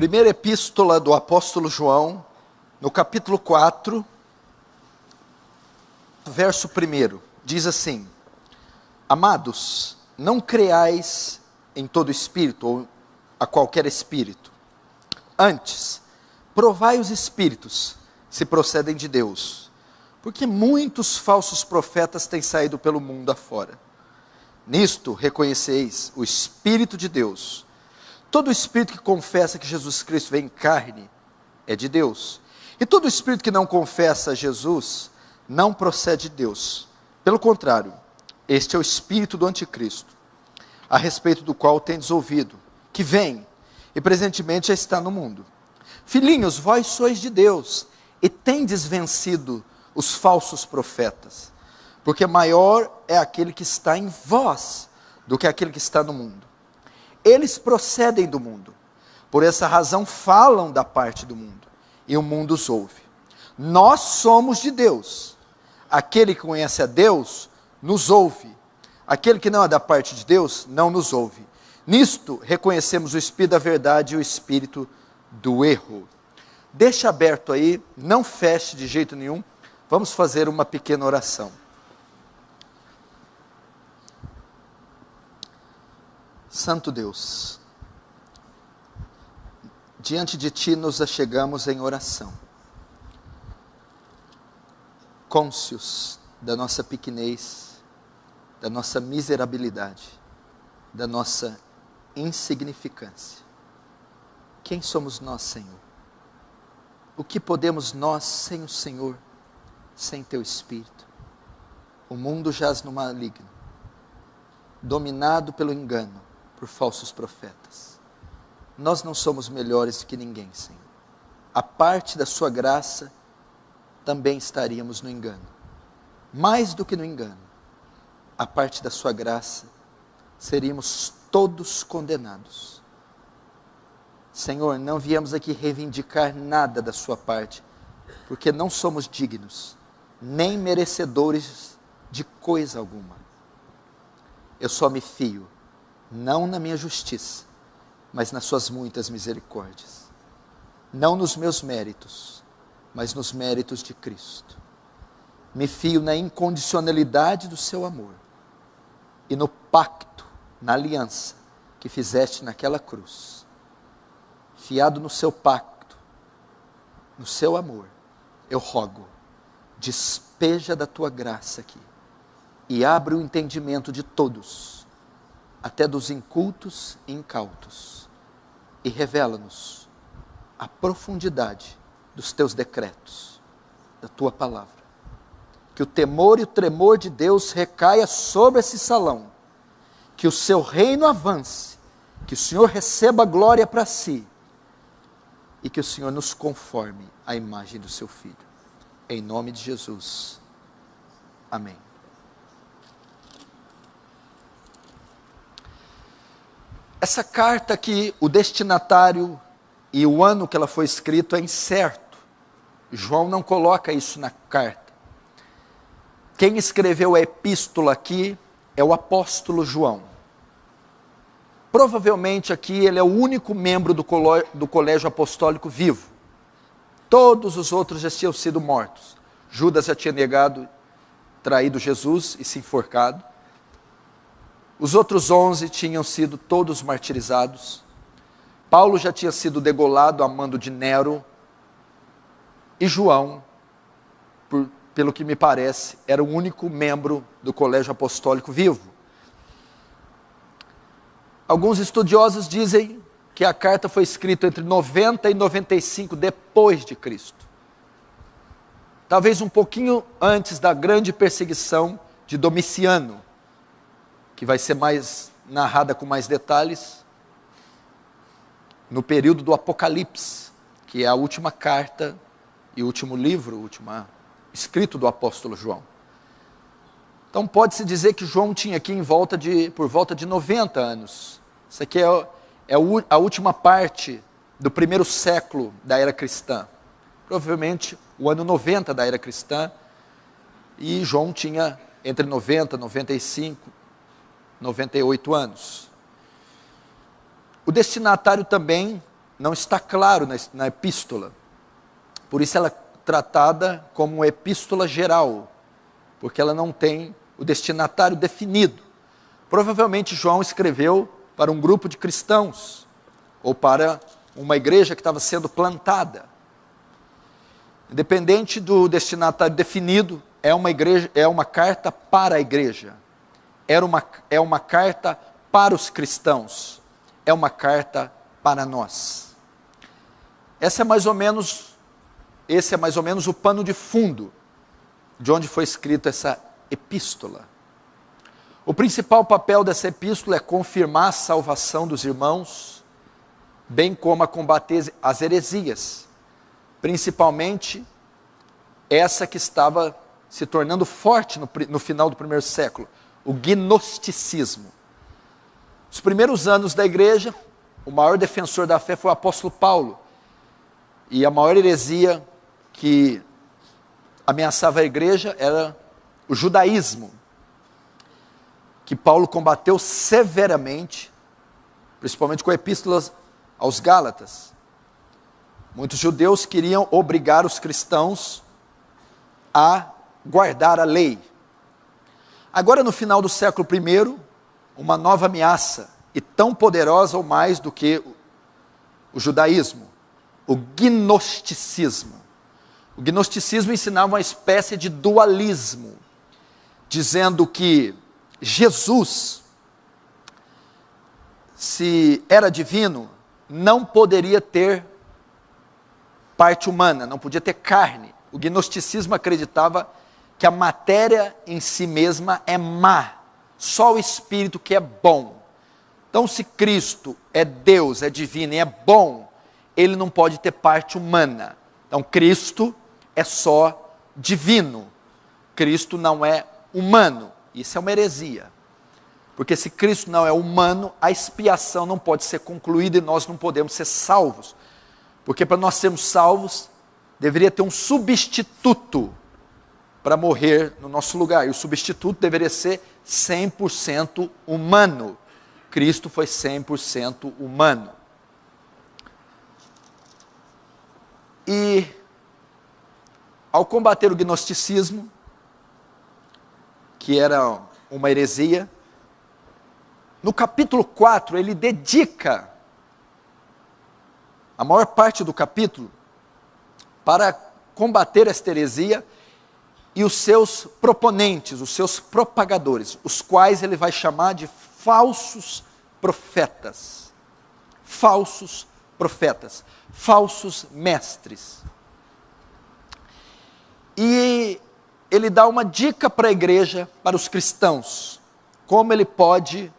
Primeira epístola do apóstolo João, no capítulo 4, verso 1, diz assim: Amados, não creais em todo espírito, ou a qualquer espírito. Antes, provai os espíritos, se procedem de Deus, porque muitos falsos profetas têm saído pelo mundo afora. Nisto reconheceis o Espírito de Deus. Todo espírito que confessa que Jesus Cristo veio em carne é de Deus. E todo espírito que não confessa Jesus não procede de Deus. Pelo contrário, este é o espírito do anticristo, a respeito do qual tendes ouvido, que vem e presentemente já está no mundo. Filhinhos, vós sois de Deus e tendes vencido os falsos profetas, porque maior é aquele que está em vós do que aquele que está no mundo. Eles procedem do mundo, por essa razão falam da parte do mundo, e o mundo os ouve. Nós somos de Deus. Aquele que conhece a Deus, nos ouve. Aquele que não é da parte de Deus, não nos ouve. Nisto, reconhecemos o Espírito da verdade e o Espírito do erro. Deixa aberto aí, não feche de jeito nenhum. Vamos fazer uma pequena oração. Santo Deus, diante de Ti nos achegamos em oração, cônscios da nossa pequenez, da nossa miserabilidade, da nossa insignificância. Quem somos nós, Senhor? O que podemos nós sem o Senhor, sem Teu Espírito? O mundo jaz no maligno, dominado pelo engano, por falsos profetas. Nós não somos melhores que ninguém, Senhor. A parte da sua graça, também estaríamos no engano. Mais do que no engano, a parte da sua graça, seríamos todos condenados. Senhor, não viemos aqui reivindicar nada da sua parte, porque não somos dignos, nem merecedores de coisa alguma. Eu só me fio, não na minha justiça, mas nas suas muitas misericórdias. Não nos meus méritos, mas nos méritos de Cristo. Me fio na incondicionalidade do seu amor e no pacto, na aliança que fizeste naquela cruz. Fiado no seu pacto, no seu amor, eu rogo, despeja da tua graça aqui e abre o entendimento de todos, até dos incultos e incautos, e revela-nos a profundidade dos teus decretos, da tua palavra. Que o temor e o tremor de Deus recaia sobre esse salão, que o seu reino avance, que o Senhor receba a glória para si, e que o Senhor nos conforme à imagem do seu Filho. Em nome de Jesus. Amém. Essa carta aqui, o destinatário e o ano que ela foi escrita é incerto. João não coloca isso na carta. Quem escreveu a epístola aqui é o apóstolo João. Provavelmente aqui ele é o único membro do colégio apostólico vivo. Todos os outros já tinham sido mortos. Judas já tinha negado, traído Jesus e se enforcado. Os outros 11 tinham sido todos martirizados. Paulo já tinha sido degolado a mando de Nero. E João, pelo que me parece, era o único membro do colégio apostólico vivo. Alguns estudiosos dizem que a carta foi escrita entre 90 e 95 depois de Cristo. Talvez um pouquinho antes da grande perseguição de Domiciano, que vai ser mais narrada com mais detalhes, no período do Apocalipse, que é a última carta e o último livro, escrito do apóstolo João. Então pode-se dizer que João tinha aqui por volta de 90 anos. Isso aqui é a última parte do primeiro século da era cristã. Provavelmente o ano 90 da era cristã, e João tinha entre 90, 95, 98 anos. O destinatário também não está claro na epístola. Por isso ela é tratada como uma epístola geral, porque ela não tem o destinatário definido. Provavelmente João escreveu para um grupo de cristãos, ou para uma igreja que estava sendo plantada. Independente do destinatário definido, é uma carta para a igreja, é uma carta para os cristãos, é uma carta para nós. Esse é mais ou menos o pano de fundo de onde foi escrita essa epístola. O principal papel dessa epístola é confirmar a salvação dos irmãos, bem como a combater as heresias, principalmente essa que estava se tornando forte no final do primeiro século, o gnosticismo. Os primeiros anos da igreja, o maior defensor da fé foi o apóstolo Paulo, e a maior heresia que ameaçava a igreja era o judaísmo, que Paulo combateu severamente, principalmente com epístolas aos Gálatas. Muitos judeus queriam obrigar os cristãos a guardar a lei. Agora, no final do século I, uma nova ameaça, e tão poderosa ou mais do que o judaísmo, o gnosticismo. O gnosticismo ensinava uma espécie de dualismo, dizendo que Jesus, se era divino, não poderia ter parte humana, não podia ter carne. O gnosticismo acreditava que a matéria em si mesma é má, só o espírito que é bom. Então, se Cristo é Deus, é divino e é bom, ele não pode ter parte humana. Então, Cristo é só divino, Cristo não é humano. Isso é uma heresia, porque se Cristo não é humano, a expiação não pode ser concluída e nós não podemos ser salvos, porque para nós sermos salvos, deveria ter um substituto para morrer no nosso lugar, e o substituto deveria ser 100% humano. Cristo foi 100% humano. E ao combater o gnosticismo, que era uma heresia, no capítulo 4 ele dedica a maior parte do capítulo para combater esta heresia e os seus proponentes, os seus propagadores, os quais ele vai chamar de falsos profetas, falsos profetas, falsos mestres. E ele dá uma dica para a igreja, para os cristãos, como ele pode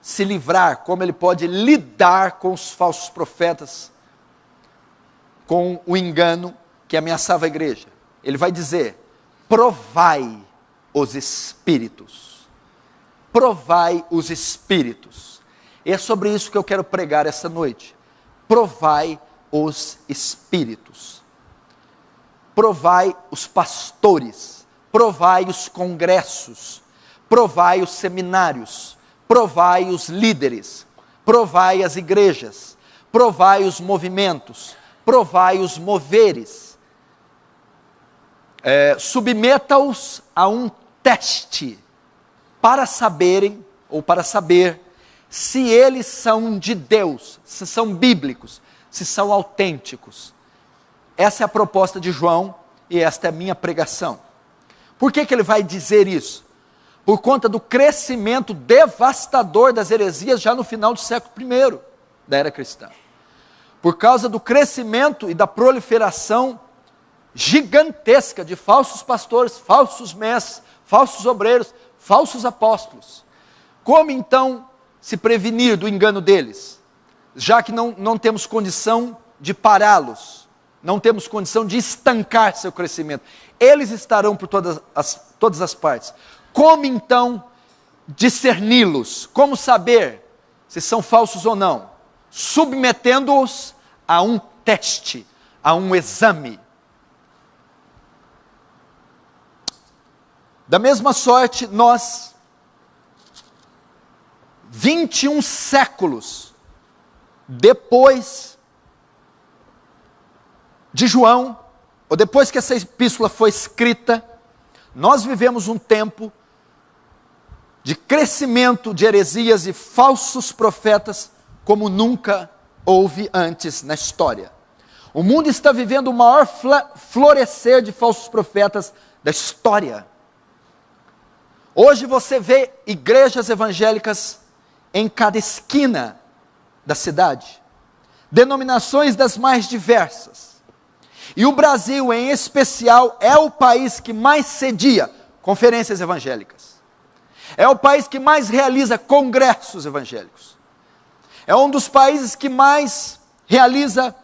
se livrar, como ele pode lidar com os falsos profetas, com o engano que ameaçava a igreja. Ele vai dizer: provai os espíritos. Provai os espíritos. E é sobre isso que eu quero pregar essa noite. Provai os espíritos. Provai os pastores. Provai os congressos. Provai os seminários. Provai os líderes. Provai as igrejas. Provai os movimentos. Provai os moveres. Submeta-os a um teste para saberem, ou para saber, se eles são de Deus, se são bíblicos, se são autênticos. Essa é a proposta de João e esta é a minha pregação. Por que ele vai dizer isso? Por conta do crescimento devastador das heresias já no final do século I da era cristã. Por causa do crescimento e da proliferação gigantesca de falsos pastores, falsos mestres, falsos obreiros, falsos apóstolos. Como então se prevenir do engano deles? Já que não temos condição de pará-los, não temos condição de estancar seu crescimento. Eles estarão por todas as partes. Como então discerni-los? Como saber se são falsos ou não? Submetendo-os a um teste, a um exame. Da mesma sorte, nós, 21 séculos depois de João, ou depois que essa epístola foi escrita, nós vivemos um tempo de crescimento de heresias e falsos profetas como nunca houve antes na história. O mundo está vivendo o maior florescer de falsos profetas da história. Hoje você vê igrejas evangélicas em cada esquina da cidade, denominações das mais diversas. E o Brasil, em especial, é o país que mais cedia conferências evangélicas. É o país que mais realiza congressos evangélicos. É um dos países que mais realiza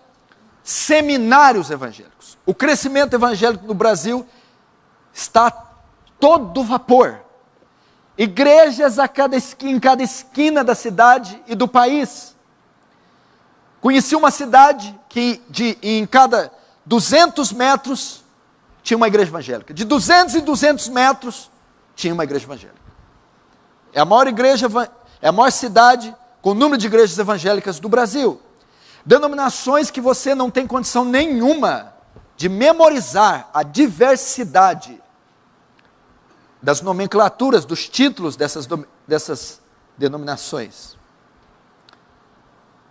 seminários evangélicos. O crescimento evangélico no Brasil está a todo vapor. Igrejas em cada esquina da cidade e do país. Conheci uma cidade que em cada 200 metros tinha uma igreja evangélica. De 200 em 200 metros tinha uma igreja evangélica. É a maior cidade com o número de igrejas evangélicas do Brasil. Denominações que você não tem condição nenhuma de memorizar a diversidade das nomenclaturas, dos títulos dessas denominações.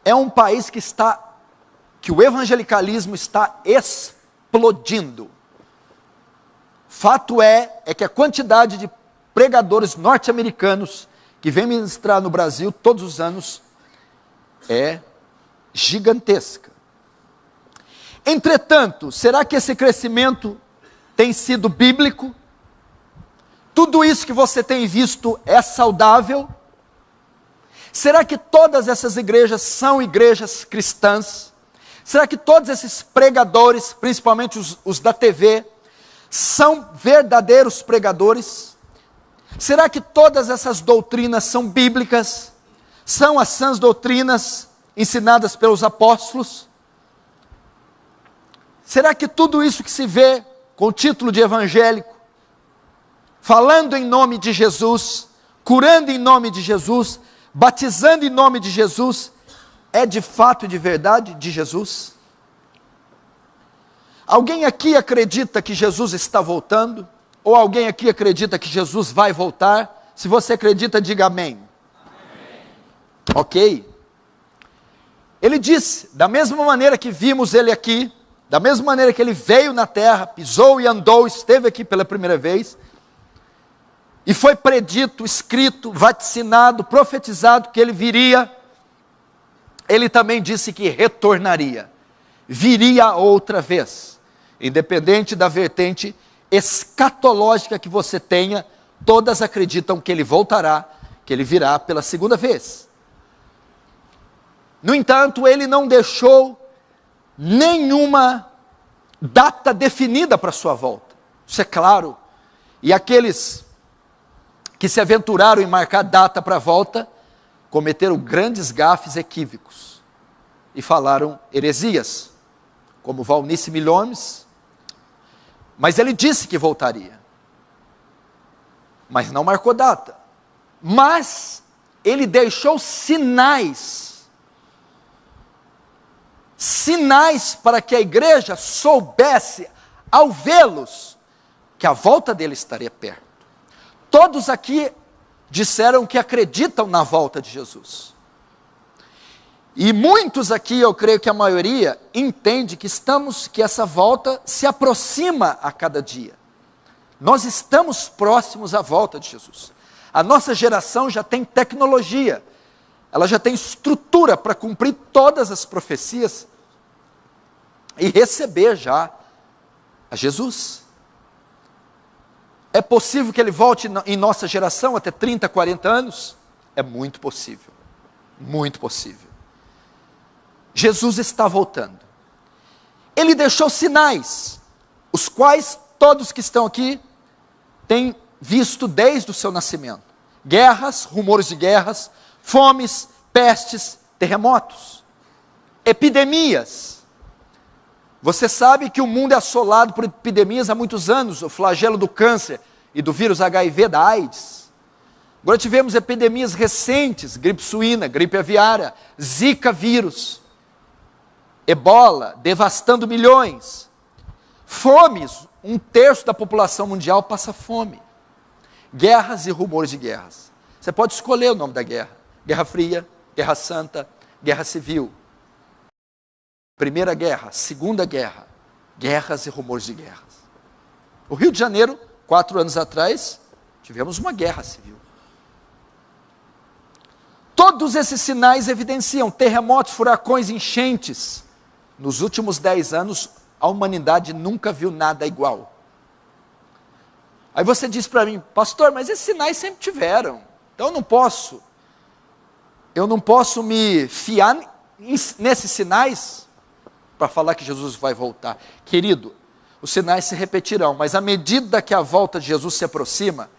É um país que o evangelicalismo está explodindo. Fato é que a quantidade de pregadores norte-americanos que vêm ministrar no Brasil todos os anos é gigantesca. Entretanto, será que esse crescimento tem sido bíblico? Tudo isso que você tem visto é saudável? Será que todas essas igrejas são igrejas cristãs? Será que todos esses pregadores, principalmente os da TV, são verdadeiros pregadores? Será que todas essas doutrinas são bíblicas? São as sãs doutrinas ensinadas pelos apóstolos? Será que tudo isso que se vê com o título de evangélico, falando em nome de Jesus, curando em nome de Jesus, batizando em nome de Jesus, é de fato e de verdade de Jesus? Alguém aqui acredita que Jesus está voltando? Ou alguém aqui acredita que Jesus vai voltar? Se você acredita, diga amém. Amém. Ok. Ele disse, da mesma maneira que vimos ele aqui, da mesma maneira que ele veio na terra, pisou e andou, esteve aqui pela primeira vez, e foi predito, escrito, vaticinado, profetizado que ele viria, ele também disse que retornaria, viria outra vez, independente da vertente escatológica que você tenha, todas acreditam que ele voltará, que ele virá pela segunda vez. No entanto, ele não deixou nenhuma data definida para sua volta, isso é claro, e aqueles que se aventuraram em marcar data para a volta, cometeram grandes gafes equívocos, e falaram heresias, como Valnice Milhomes, mas ele disse que voltaria, mas não marcou data, mas ele deixou sinais para que a igreja soubesse, ao vê-los, que a volta dele estaria perto. Todos aqui disseram que acreditam na volta de Jesus. E muitos aqui, eu creio que a maioria, entende que essa volta se aproxima a cada dia. Nós estamos próximos à volta de Jesus. A nossa geração já tem tecnologia, ela já tem estrutura para cumprir todas as profecias e receber já a Jesus. É possível que ele volte em nossa geração até 30, 40 anos? É muito possível, muito possível. Jesus está voltando. Ele deixou sinais, os quais todos que estão aqui têm visto desde o seu nascimento. Guerras, rumores de guerras, fomes, pestes, terremotos, epidemias. Você sabe que o mundo é assolado por epidemias há muitos anos, o flagelo do câncer e do vírus HIV da AIDS. Agora tivemos epidemias recentes, gripe suína, gripe aviária, Zika vírus. ebola, devastando milhões, fomes, 1/3 da população mundial passa fome, guerras e rumores de guerras. Você pode escolher o nome da guerra: Guerra Fria, Guerra Santa, Guerra Civil, Primeira Guerra, Segunda Guerra, guerras e rumores de guerras. O Rio de Janeiro, 4 anos atrás, tivemos uma guerra civil. Todos esses sinais evidenciam terremotos, furacões, enchentes. Nos últimos 10 anos, a humanidade nunca viu nada igual. Aí você diz para mim: pastor, mas esses sinais sempre tiveram, então eu não posso me fiar nesses sinais para falar que Jesus vai voltar. Querido, os sinais se repetirão, mas à medida que a volta de Jesus se aproxima,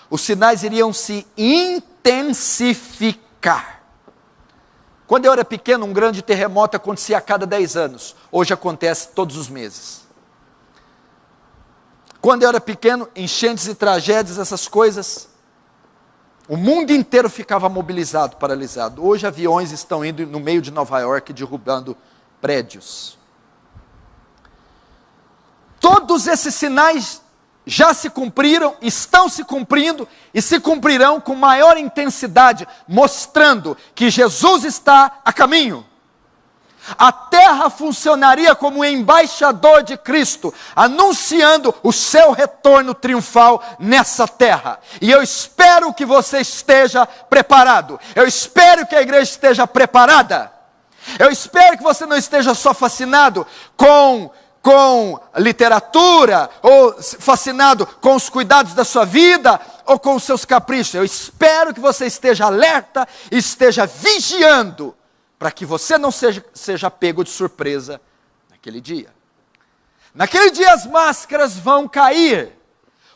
os sinais iriam se intensificar. Quando eu era pequeno, um grande terremoto acontecia a cada 10 anos. Hoje acontece todos os meses. Quando eu era pequeno, enchentes e tragédias, essas coisas, o mundo inteiro ficava mobilizado, paralisado. Hoje aviões estão indo no meio de Nova York, derrubando prédios. Todos esses sinais já se cumpriram, estão se cumprindo e se cumprirão com maior intensidade, mostrando que Jesus está a caminho. A terra funcionaria como um embaixador de Cristo, anunciando o seu retorno triunfal nessa terra. E eu espero que você esteja preparado. Eu espero que a igreja esteja preparada. Eu espero que você não esteja só fascinado com literatura, ou fascinado com os cuidados da sua vida, ou com os seus caprichos. Eu espero que você esteja alerta, esteja vigiando, para que você não seja pego de surpresa naquele dia. Naquele dia as máscaras vão cair,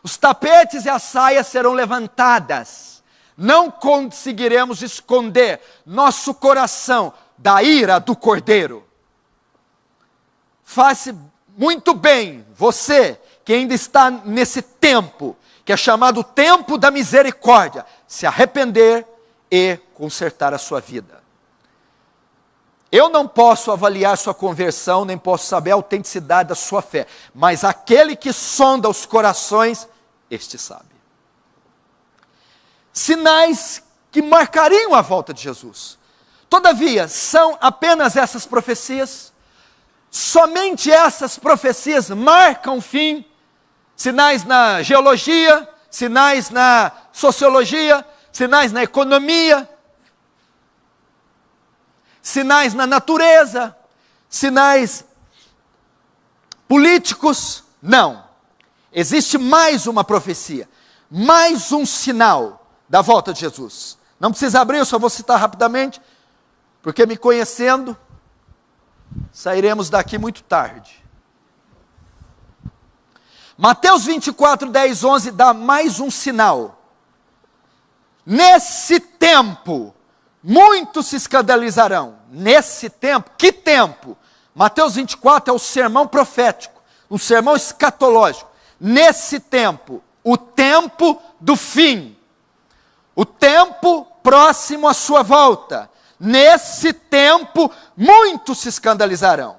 os tapetes e as saias serão levantadas, não conseguiremos esconder nosso coração da ira do Cordeiro. Faça muito bem, você que ainda está nesse tempo, que é chamado tempo da misericórdia, se arrepender e consertar a sua vida. Eu não posso avaliar sua conversão, nem posso saber a autenticidade da sua fé, mas aquele que sonda os corações, este sabe. Sinais que marcariam a volta de Jesus. Todavia, são apenas essas profecias? Somente essas profecias marcam o fim? Sinais na geologia, sinais na sociologia, sinais na economia, sinais na natureza, sinais políticos? Não. Existe mais uma profecia, mais um sinal da volta de Jesus. Não precisa abrir, eu só vou citar rapidamente, porque me conhecendo, sairemos daqui muito tarde. Mateus 24, 10, 11 dá mais um sinal. Nesse tempo, muitos se escandalizarão. Nesse tempo, que tempo? Mateus 24 é o sermão profético, um sermão escatológico. Nesse tempo, o tempo do fim, o tempo próximo à sua volta. Nesse tempo, muitos se escandalizarão,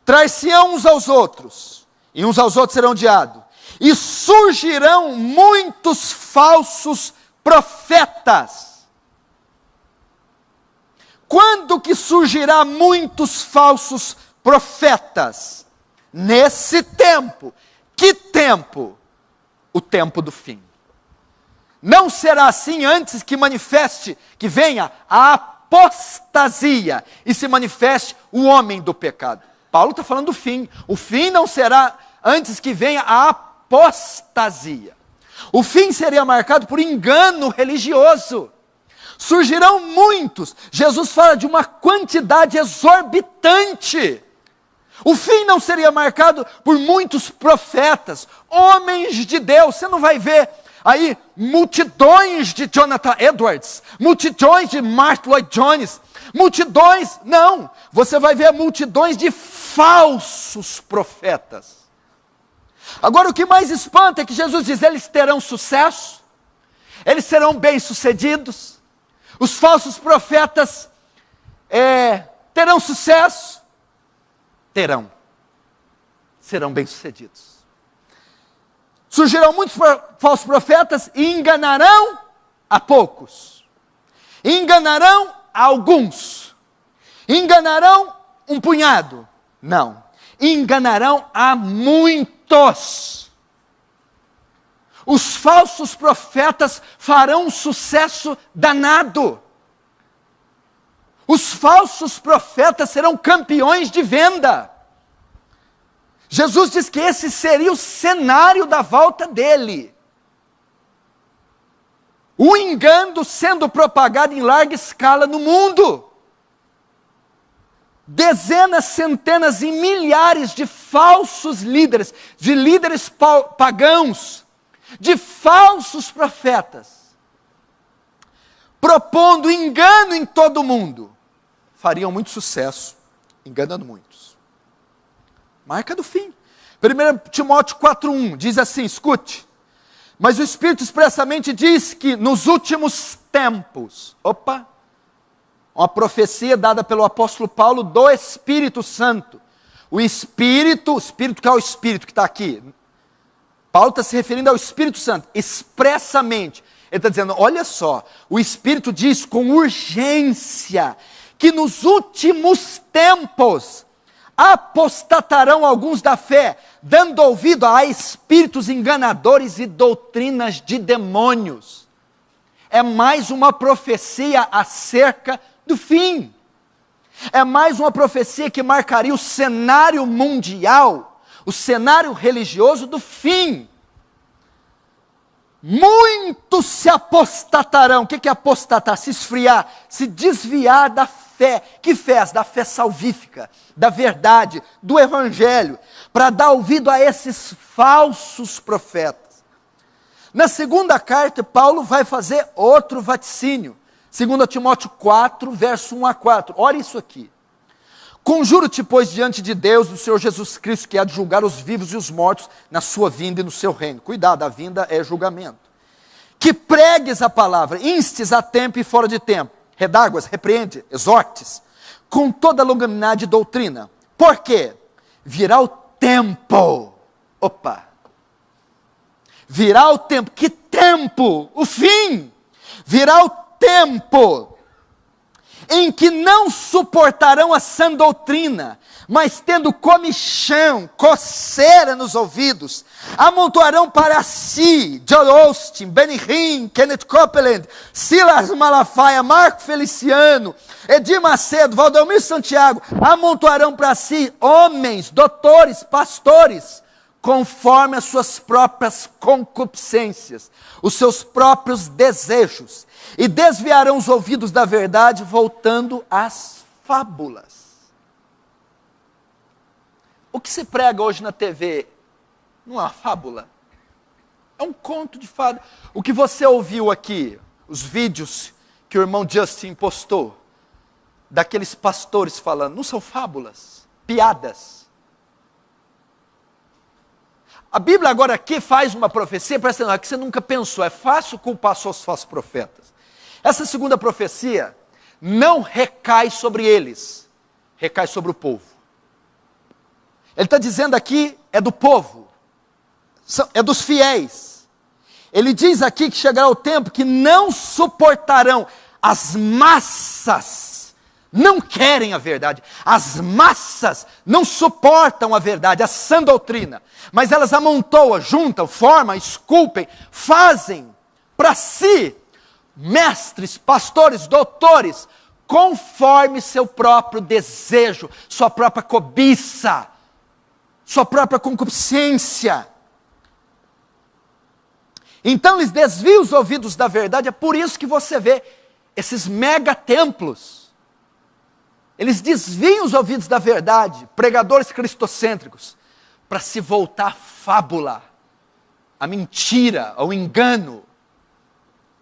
trair-se-ão uns aos outros, e uns aos outros serão odiados, e surgirão muitos falsos profetas. Quando que surgirá muitos falsos profetas? Nesse tempo. Que tempo? O tempo do fim. Não será assim antes que manifeste, que venha a apostasia e se manifeste o homem do pecado. Paulo está falando do fim. O fim não será antes que venha a apostasia. O fim seria marcado por engano religioso. Surgirão muitos. Jesus fala de uma quantidade exorbitante. O fim não seria marcado por muitos profetas, homens de Deus. Você não vai ver aí multidões de Jonathan Edwards, multidões de Martyn Lloyd-Jones, multidões, não. Você vai ver multidões de falsos profetas. Agora o que mais espanta é que Jesus diz, eles terão sucesso, eles serão bem-sucedidos, os falsos profetas terão sucesso, terão. Serão bem-sucedidos. Surgirão muitos falsos profetas e enganarão a poucos. Enganarão a alguns. Enganarão um punhado. Não. Enganarão a muitos. Os falsos profetas farão um sucesso danado. Os falsos profetas serão campeões de venda. Jesus diz que esse seria o cenário da volta dele. O engano sendo propagado em larga escala no mundo. Dezenas, centenas e milhares de falsos líderes, de líderes pagãos, de falsos profetas, propondo engano em todo mundo, fariam muito sucesso, enganando muitos. Marca do fim. 1 Timóteo 4,1 diz assim, escute, mas o Espírito expressamente diz que nos últimos tempos, uma profecia dada pelo apóstolo Paulo do Espírito Santo, o Espírito que é o Espírito que está aqui, Paulo está se referindo ao Espírito Santo, expressamente, ele está dizendo, olha só, o Espírito diz com urgência, que nos últimos tempos, apostatarão alguns da fé, dando ouvido a espíritos enganadores e doutrinas de demônios. É mais uma profecia acerca do fim. É mais uma profecia que marcaria o cenário mundial, o cenário religioso do fim. Muitos se apostatarão. O que é apostatar? Se esfriar, se desviar da fé. Que fé? Da fé salvífica, da verdade, do evangelho, para dar ouvido a esses falsos profetas. Na segunda carta, Paulo vai fazer outro vaticínio. 2 Timóteo 4, verso 1 a 4. Olha isso aqui. Conjuro-te, pois, diante de Deus, do Senhor Jesus Cristo, que há de julgar os vivos e os mortos na sua vinda e no seu reino. Cuidado, a vinda é julgamento. Que pregues a palavra, instes a tempo e fora de tempo. Redáguas, repreende, exortes, com toda a longanimidade e doutrina. Por quê? Virá o tempo. Virá o tempo. Que tempo? O fim. Virá o tempo em que não suportarão a sã doutrina, mas tendo comichão, coceira nos ouvidos, amontoarão para si, Joel Osteen, Benny Hinn, Kenneth Copeland, Silas Malafaia, Marco Feliciano, Edir Macedo, Valdomiro Santiago, amontoarão para si homens, doutores, pastores, conforme as suas próprias concupiscências, os seus próprios desejos, e desviarão os ouvidos da verdade, voltando às fábulas. O que se prega hoje na TV não é uma fábula, é um conto de fada. O que você ouviu aqui, os vídeos que o irmão Justin postou, daqueles pastores falando, não são fábulas, piadas. A Bíblia agora aqui faz uma profecia, presta atenção, que você nunca pensou, é fácil culpar só os falsos profetas. Essa segunda profecia não recai sobre eles, recai sobre o povo. Ele está dizendo aqui, é do povo, é dos fiéis. Ele diz aqui que chegará o tempo que não suportarão, as massas não querem a verdade, as massas não suportam a verdade, a sã doutrina, mas elas amontoam, juntam, formam, esculpem, fazem para si mestres, pastores, doutores, conforme seu próprio desejo, sua própria cobiça, sua própria concupiscência. Então eles desviam os ouvidos da verdade, é por isso que você vê esses mega templos. Eles desviam os ouvidos da verdade, pregadores cristocêntricos, para se voltar à fábula, à mentira, ao engano.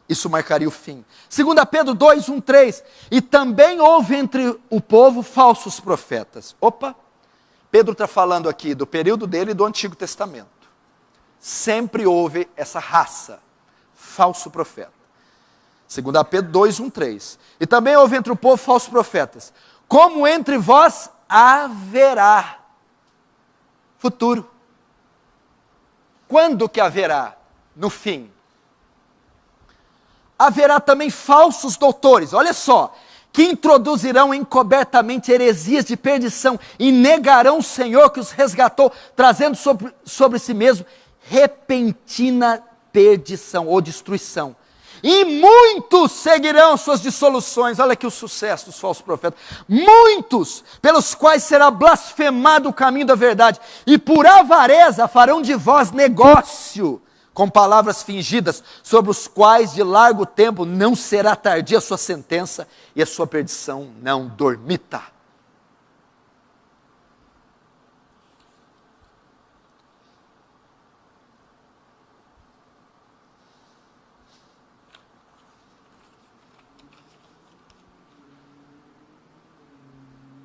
Isso marcaria o fim. 2 Pedro 2, 1, 3. E também houve entre o povo falsos profetas. Pedro está falando aqui do período dele e do Antigo Testamento. Sempre houve essa raça, falso profeta. 2 Pedro 2, 1, 3. E também houve entre o povo falsos profetas. Como entre vós haverá futuro. Quando que haverá? No fim. Haverá também falsos doutores, olha só, que introduzirão encobertamente heresias de perdição e negarão o Senhor que os resgatou, trazendo sobre si mesmo repentina perdição ou destruição. E muitos seguirão suas dissoluções. Olha aqui o sucesso dos falsos profetas. Muitos, pelos quais será blasfemado o caminho da verdade, e por avareza farão de vós negócio com palavras fingidas, sobre os quais de largo tempo não será tardia a sua sentença, e a sua perdição não dormita.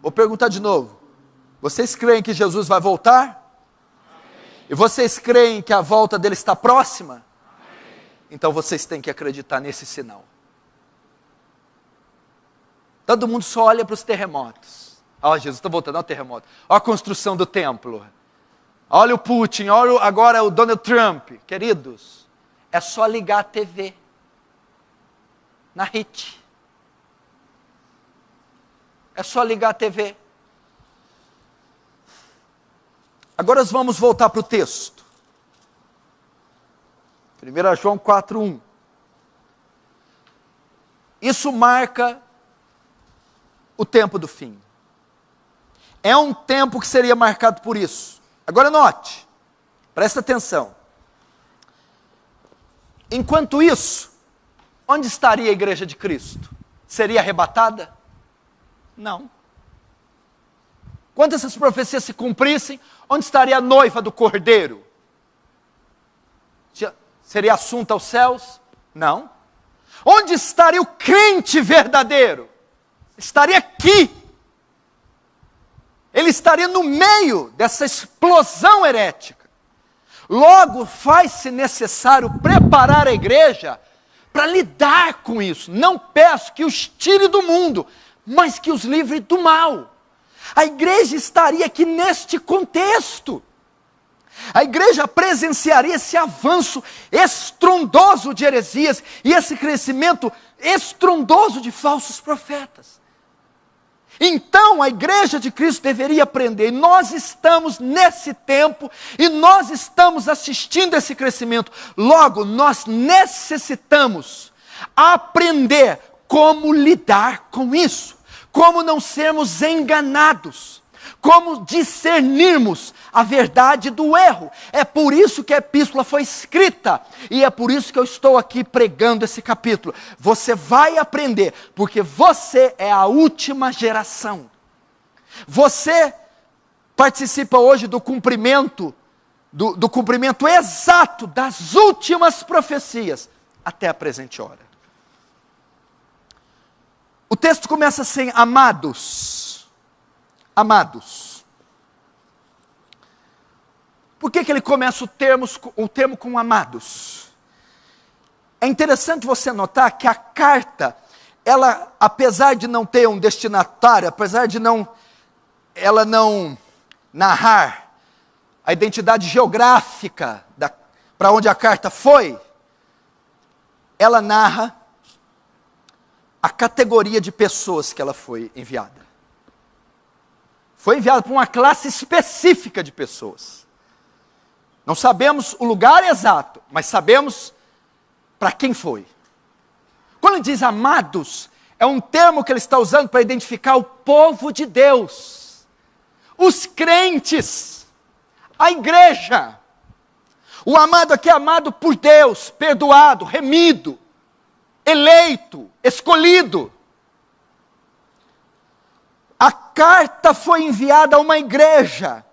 Vou perguntar de novo. Vocês creem que Jesus vai voltar? Amém. E vocês creem que a volta dele está próxima? Amém. Então vocês têm que acreditar nesse sinal. Todo mundo só olha para os terremotos. Ó, Jesus está voltando, olha o terremoto. Olha a construção do templo. Olha o Putin, olha agora o Donald Trump. Queridos, é só ligar a TV. Na RIT. É só ligar a TV. Agora nós vamos voltar para o texto. 1 João 4:1. Isso marca o tempo do fim. É um tempo que seria marcado por isso. Agora note, presta atenção. Enquanto isso, onde estaria a igreja de Cristo? Seria arrebatada? Não. Quando essas profecias se cumprissem, onde estaria a noiva do Cordeiro? Seria assunta aos céus? Não. Onde estaria o crente verdadeiro? Estaria aqui. Ele estaria no meio dessa explosão herética. Logo, faz-se necessário preparar a igreja para lidar com isso. Não peço que os tire do mundo, mas que os livre do mal. A igreja estaria aqui neste contexto. A igreja presenciaria esse avanço estrondoso de heresias e esse crescimento estrondoso de falsos profetas. Então a igreja de Cristo deveria aprender, e nós estamos nesse tempo, e nós estamos assistindo esse crescimento. Logo, nós necessitamos aprender como lidar com isso, como não sermos enganados, como discernirmos a verdade do erro. É por isso que a epístola foi escrita, e é por isso que eu estou aqui pregando esse capítulo. Você vai aprender, porque você é a última geração. Você participa hoje do cumprimento, do cumprimento exato das últimas profecias, até a presente hora. O texto começa assim: amados. Amados. Por que ele começa o termo com amados? É interessante você notar que a carta, ela, apesar de não ter um destinatário, apesar de ela não narrar a identidade geográfica para onde a carta foi, ela narra a categoria de pessoas que ela foi enviada. Foi enviada para uma classe específica de pessoas. Não sabemos o lugar exato, mas sabemos para quem foi. Quando ele diz amados, é um termo que ele está usando para identificar o povo de Deus, os crentes, a igreja. O amado aqui é amado por Deus, perdoado, remido, eleito, escolhido. A carta foi enviada a uma igreja.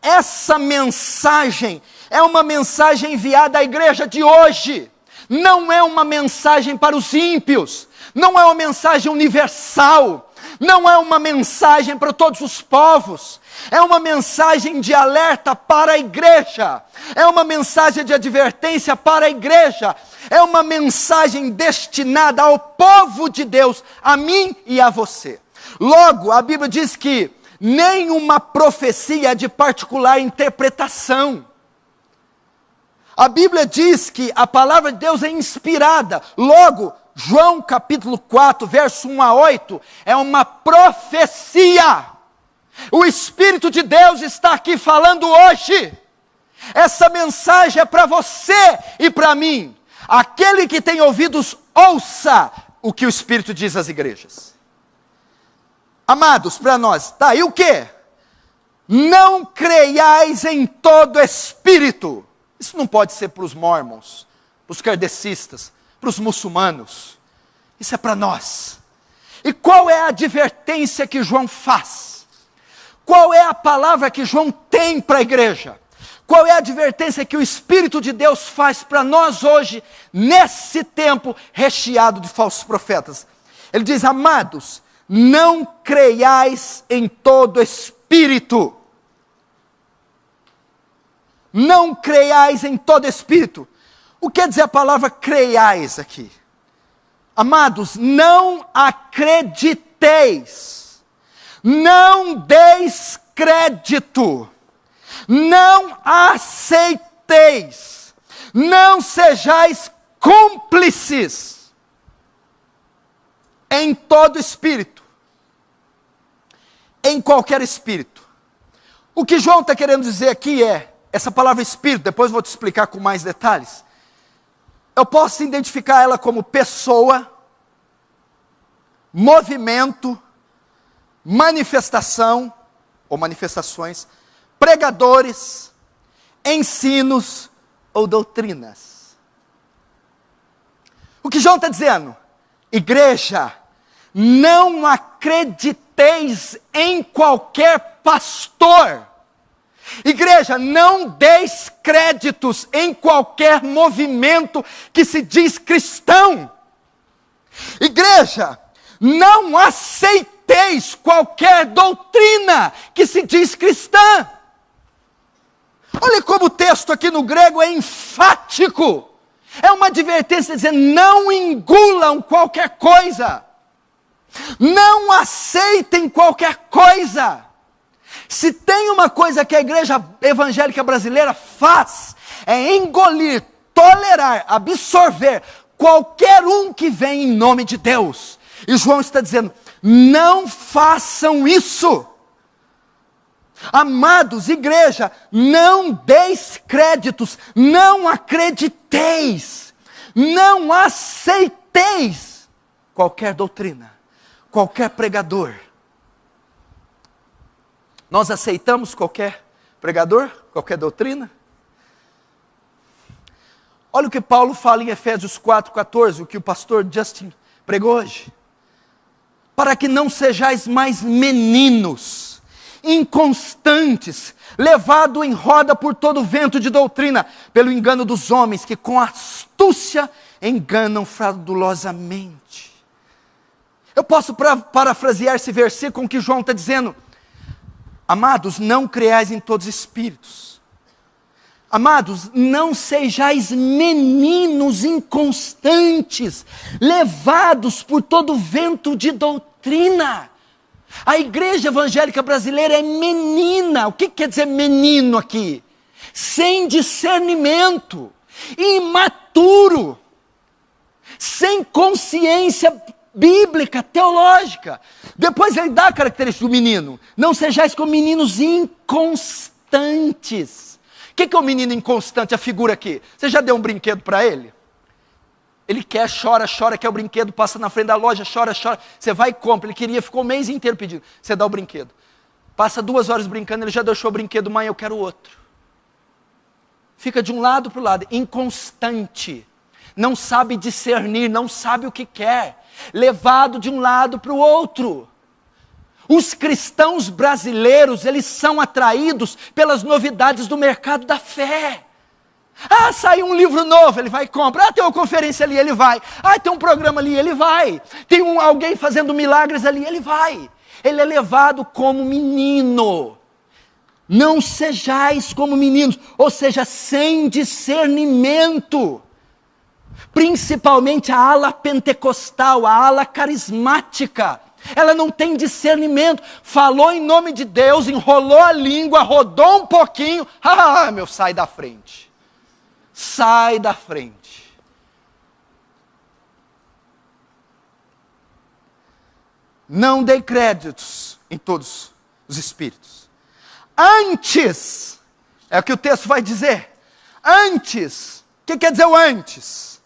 Essa mensagem é uma mensagem enviada à igreja de hoje. Não é uma mensagem para os ímpios. Não é uma mensagem universal. Não é uma mensagem para todos os povos. É uma mensagem de alerta para a igreja. É uma mensagem de advertência para a igreja. É uma mensagem destinada ao povo de Deus, a mim e a você. Logo, a Bíblia diz que nenhuma profecia de particular interpretação. A Bíblia diz que a palavra de Deus é inspirada. Logo, João capítulo 4, verso 1 a 8, é uma profecia. O Espírito de Deus está aqui falando hoje. Essa mensagem é para você e para mim. Aquele que tem ouvidos, ouça o que o Espírito diz às igrejas. Amados, para nós, tá, e o quê? Não creiais em todo espírito. Isso não pode ser para os mormons, para os kardecistas, para os muçulmanos. Isso é para nós. E qual é a advertência que João faz? Qual é a palavra que João tem para a igreja? Qual é a advertência que o Espírito de Deus faz para nós hoje, nesse tempo recheado de falsos profetas? Ele diz: amados, não creiais em todo espírito. Não creiais em todo espírito. O que quer dizer a palavra creiais aqui? Amados, não acrediteis. Não deis crédito. Não aceiteis. Não sejais cúmplices em todo espírito. Em qualquer espírito. O que João está querendo dizer aqui é, essa palavra espírito, depois vou te explicar com mais detalhes. Eu posso identificar ela como pessoa, movimento, manifestação, ou manifestações, pregadores, ensinos ou doutrinas. O que João está dizendo? Igreja, não acrediteis em qualquer pastor. Igreja, não deis créditos em qualquer movimento que se diz cristão. Igreja, não aceiteis qualquer doutrina que se diz cristã. Olha como o texto aqui no grego é enfático. É uma advertência dizendo: não engulam qualquer coisa. Não aceitem qualquer coisa. Se tem uma coisa que a igreja evangélica brasileira faz, é engolir, tolerar, absorver qualquer um que vem em nome de Deus. E João está dizendo: não façam isso. Amados, igreja, não deis créditos, não acrediteis, não aceiteis qualquer doutrina, qualquer pregador. Nós aceitamos qualquer pregador, qualquer doutrina? Olha o que Paulo fala em Efésios 4,14, o que o pastor Justin pregou hoje. Para que não sejais mais meninos, inconstantes, levados em roda por todo vento de doutrina, pelo engano dos homens, que com astúcia enganam fraudulosamente. Eu posso parafrasear esse versículo com o que João está dizendo: amados, não creiais em todos os espíritos. Amados, não sejais meninos inconstantes, levados por todo vento de doutrina. A igreja evangélica brasileira é menina. O que quer dizer menino aqui? Sem discernimento, imaturo, sem consciência bíblica, teológica. Depois ele dá a característica do menino: não sejais como meninos inconstantes. O que é o menino inconstante, a figura aqui? Você já deu um brinquedo para ele? Ele quer, chora, quer o brinquedo, passa na frente da loja, chora. Você vai e compra. Ele queria, ficou o mês inteiro pedindo. Você dá o brinquedo. Passa 2 horas brincando, ele já deixou o brinquedo, mãe, eu quero outro. Fica de um lado para o lado, inconstante. Não sabe discernir, não sabe o que quer. Levado de um lado para o outro. Os cristãos brasileiros, eles são atraídos pelas novidades do mercado da fé. Ah, saiu um livro novo, ele vai e compra. Ah, tem uma conferência ali, ele vai. Ah, tem um programa ali, ele vai. Tem alguém fazendo milagres ali, ele vai. Ele é levado como menino. Não sejais como meninos, ou seja, sem discernimento. Principalmente a ala pentecostal, a ala carismática. ela não tem discernimento. Falou em nome de Deus, enrolou a língua, rodou um pouquinho. Meu, sai da frente. Sai da frente. Não dei créditos em todos os espíritos. Antes, é o que o texto vai dizer. Antes, o que quer dizer o antes?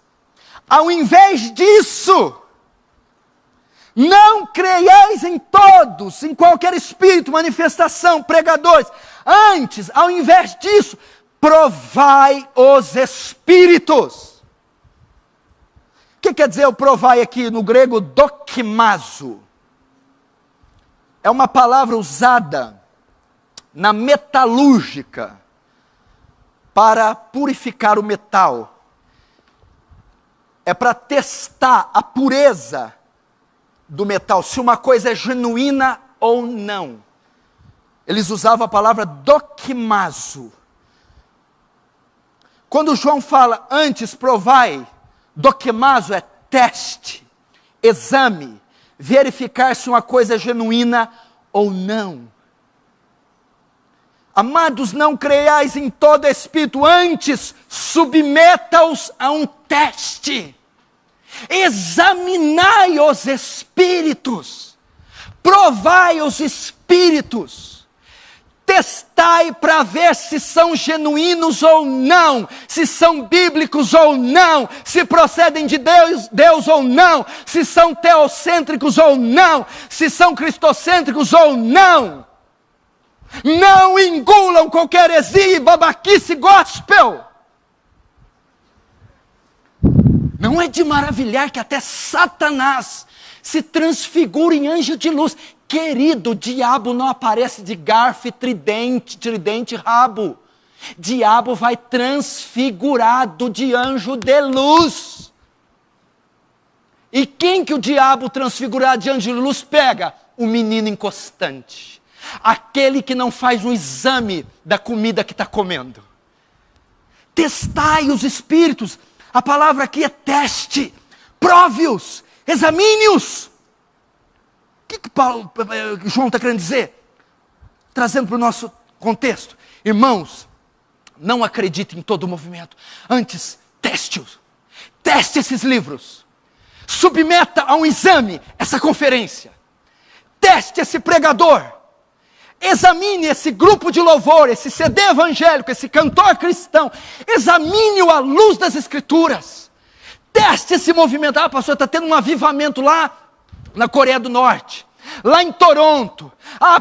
Ao invés disso, não creiais em todos, em qualquer espírito, manifestação, pregadores. Antes, ao invés disso, provai os espíritos. O que quer dizer o provai aqui no grego? Dokimazo. É uma palavra usada na metalúrgica para purificar o metal. É para testar a pureza do metal, se uma coisa é genuína ou não. Eles usavam a palavra dokimazo. Quando João fala antes provai, dokimazo é teste, exame, verificar se uma coisa é genuína ou não. Amados, não creiais em todo espírito, antes submeta-os a um teste. Examinai os espíritos, provai os espíritos, testai para ver se são genuínos ou não, se são bíblicos ou não, se procedem de Deus ou não, se são teocêntricos ou não, se são cristocêntricos ou não. Não engulam qualquer heresia e babaquice gospel. Não é de maravilhar que até Satanás se transfigura em anjo de luz. Querido, o diabo não aparece de garfo e tridente, rabo. Diabo vai transfigurado de anjo de luz. E quem que o diabo transfigurado de anjo de luz pega? O menino inconstante. Aquele que não faz um exame da comida que está comendo. Testai os espíritos. A palavra aqui é teste. Prove-os. Examine-os. O que João está querendo dizer? Trazendo para o nosso contexto. Irmãos, não acredite em todo o movimento. Antes, teste-os. Teste esses livros. Submeta a um exame essa conferência. Teste esse pregador. Examine esse grupo de louvor, esse CD evangélico, esse cantor cristão. Examine-o à luz das Escrituras. Teste esse movimento. Pastor, está tendo um avivamento lá na Coreia do Norte. Lá em Toronto.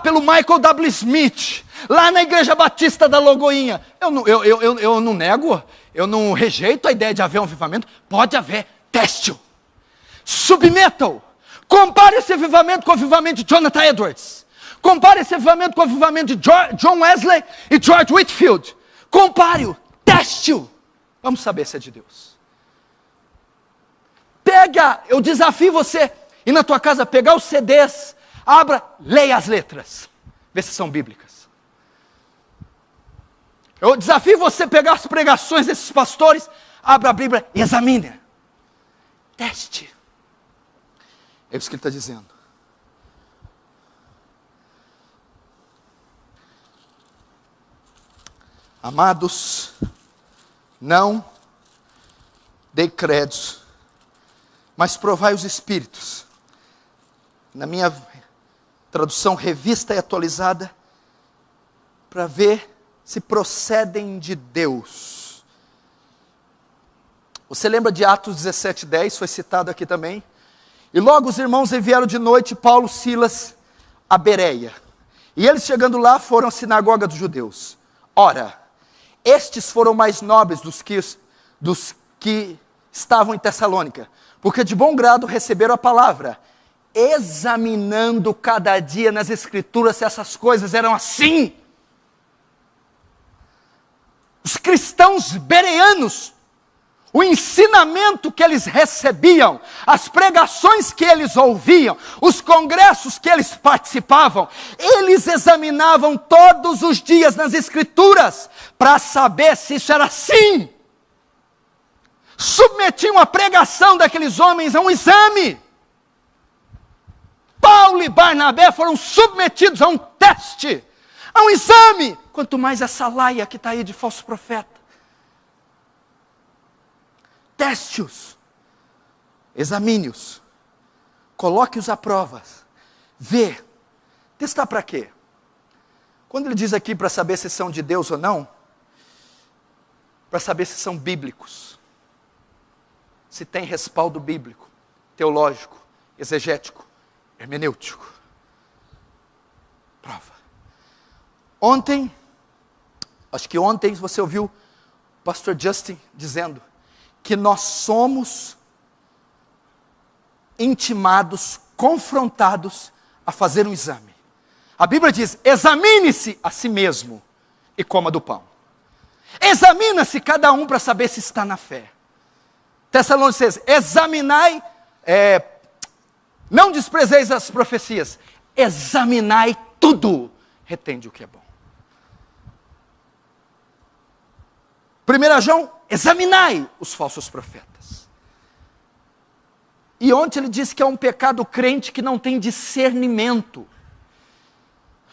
Pelo Michael W. Smith. Lá na Igreja Batista da Lagoinha. Eu não nego, eu não rejeito a ideia de haver um avivamento. Pode haver. Teste-o. Submeta-o. Compare esse avivamento com o avivamento de Jonathan Edwards. Compare esse avivamento com o avivamento de John Wesley e George Whitefield. Compare-o, teste-o. Vamos saber se é de Deus. Eu desafio você, ir na tua casa, pegar os CDs, abra, leia as letras. Vê se são bíblicas. Eu desafio você pegar as pregações desses pastores, abra a Bíblia e examine. Teste. É isso que ele está dizendo. Amados, não dei créditos, mas provai os espíritos. Na minha tradução revista e atualizada, para ver se procedem de Deus. Você lembra de Atos 17:10, foi citado aqui também? E logo os irmãos enviaram de noite Paulo e Silas a Bereia. E eles chegando lá foram à sinagoga dos judeus. Ora, estes foram mais nobres dos que estavam em Tessalônica, porque de bom grado receberam a palavra, examinando cada dia nas Escrituras se essas coisas eram assim. Os cristãos bereanos, o ensinamento que eles recebiam, as pregações que eles ouviam, os congressos que eles participavam, eles examinavam todos os dias nas Escrituras, para saber se isso era assim. Submetiam a pregação daqueles homens a um exame. Paulo Paulo e Barnabé foram submetidos a um teste, a um exame. Quanto mais essa laia que está aí de falso profeta. Teste-os, examine-os, coloque-os à prova, vê. Testar para quê? Quando ele diz aqui para saber se são de Deus ou não, para saber se são bíblicos, se tem respaldo bíblico, teológico, exegético, hermenêutico. Prova. Ontem, acho que ontem você ouviu o pastor Justin dizendo que nós somos intimados, confrontados a fazer um exame. A Bíblia diz, examine-se a si mesmo e coma do pão. Examina-se cada um para saber se está na fé. Tessalonicenses, examinai, não desprezeis as profecias, examinai tudo, retende o que é bom. 1 João, examinai os falsos profetas. E ontem ele disse que é um pecado crente que não tem discernimento.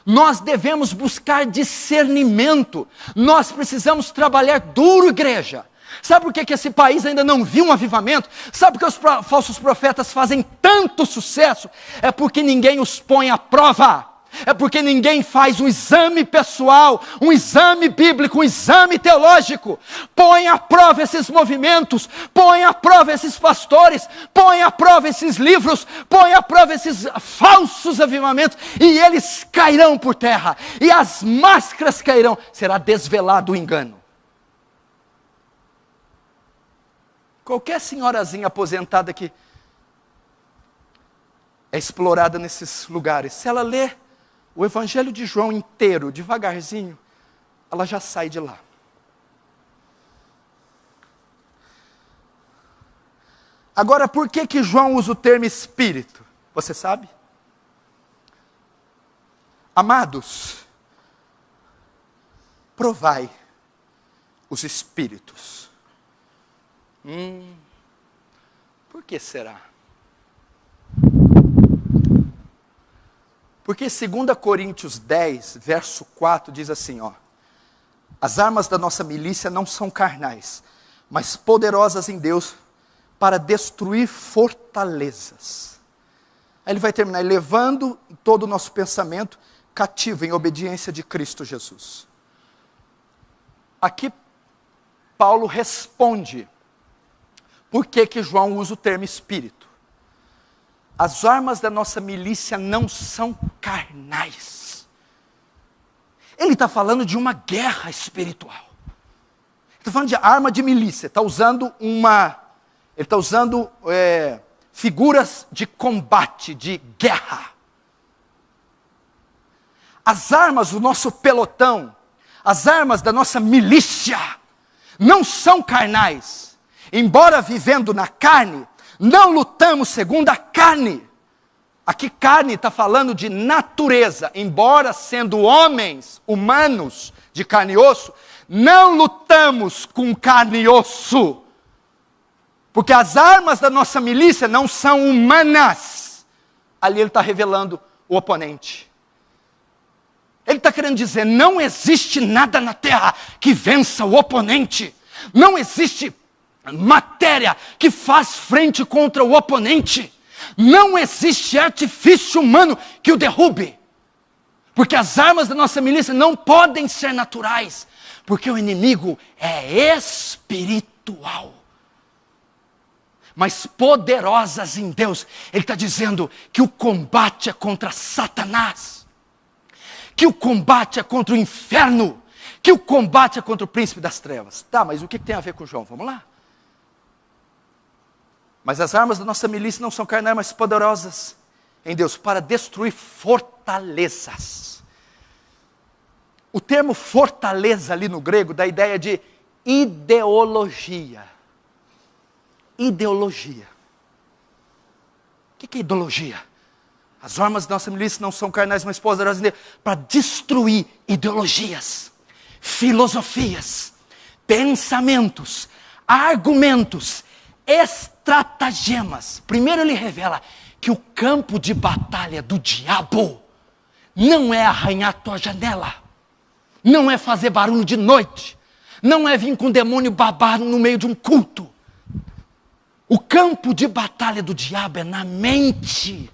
Nós devemos buscar discernimento. Nós precisamos trabalhar duro, igreja. Sabe por que esse país ainda não viu um avivamento? Sabe por que os falsos profetas fazem tanto sucesso? É porque ninguém os põe à prova. É porque ninguém faz um exame pessoal, um exame bíblico, um exame teológico. Põe à prova esses movimentos, põe à prova esses pastores, põe à prova esses livros, põe à prova esses falsos avivamentos, e eles cairão por terra, e as máscaras cairão, será desvelado o engano. Qualquer senhorazinha aposentada que é explorada nesses lugares, se ela lê o Evangelho de João inteiro, devagarzinho, ela já sai de lá. Agora, por que João usa o termo espírito? Você sabe? Amados, provai os espíritos. Por que será? Porque 2 Coríntios 10, verso 4, diz assim, as armas da nossa milícia não são carnais, mas poderosas em Deus para destruir fortalezas. Aí ele vai terminar levando todo o nosso pensamento cativo em obediência de Cristo Jesus. Aqui Paulo responde por que João usa o termo espírito. As armas da nossa milícia não são carnais. Ele está falando de uma guerra espiritual. Ele está falando de arma de milícia. Ele está usando figuras de combate, de guerra. As armas do nosso pelotão, as armas da nossa milícia, não são carnais. Embora vivendo na carne, não lutamos segundo a carne. Aqui carne está falando de natureza. Embora sendo homens, humanos, de carne e osso, não lutamos com carne e osso. Porque as armas da nossa milícia não são humanas. Ali ele está revelando o oponente. Ele está querendo dizer, não existe nada na terra que vença o oponente. Não existe matéria que faz frente contra o oponente. Não existe artifício humano que o derrube. Porque as armas da nossa milícia não podem ser naturais. Porque o inimigo é espiritual. Mas poderosas em Deus. Ele está dizendo que o combate é contra Satanás. Que o combate é contra o inferno. Que o combate é contra o príncipe das trevas. Tá, mas o que tem a ver com João? Vamos lá. Mas as armas da nossa milícia não são carnais, mas poderosas em Deus, para destruir fortalezas. O termo fortaleza ali no grego dá a ideia de ideologia. Ideologia. O que é ideologia? As armas da nossa milícia não são carnais, mas poderosas em Deus, para destruir ideologias, filosofias, pensamentos, argumentos, estratagemas. Primeiro ele revela que o campo de batalha do diabo não é arranhar a tua janela, não é fazer barulho de noite, não é vir com o demônio babar no meio de um culto. O campo de batalha do diabo é na mente.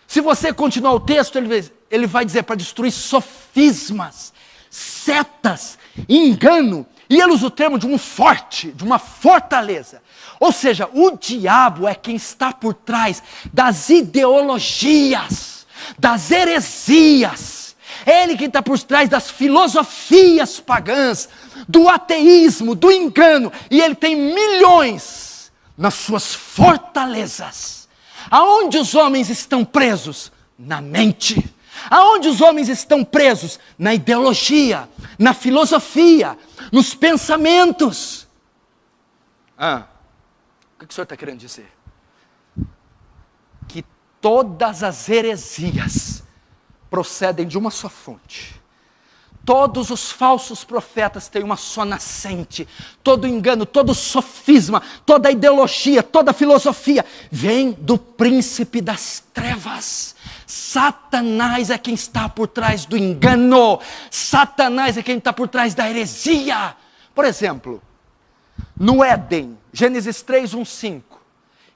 Se você continuar o texto, ele vai dizer para destruir sofismas, setas, engano. E ele usa o termo de um forte, de uma fortaleza. Ou seja, o diabo é quem está por trás das ideologias, das heresias. É ele quem está por trás das filosofias pagãs, do ateísmo, do engano. E ele tem milhões nas suas fortalezas. Aonde os homens estão presos? Na mente. Aonde os homens estão presos? Na ideologia, na filosofia, nos pensamentos. O que o senhor está querendo dizer? Que todas as heresias procedem de uma só fonte. Todos os falsos profetas têm uma só nascente. Todo engano, todo sofisma, toda ideologia, toda filosofia vem do príncipe das trevas. Satanás é quem está por trás do engano. Satanás é quem está por trás da heresia. Por exemplo, no Éden, Gênesis 3, 1, 5.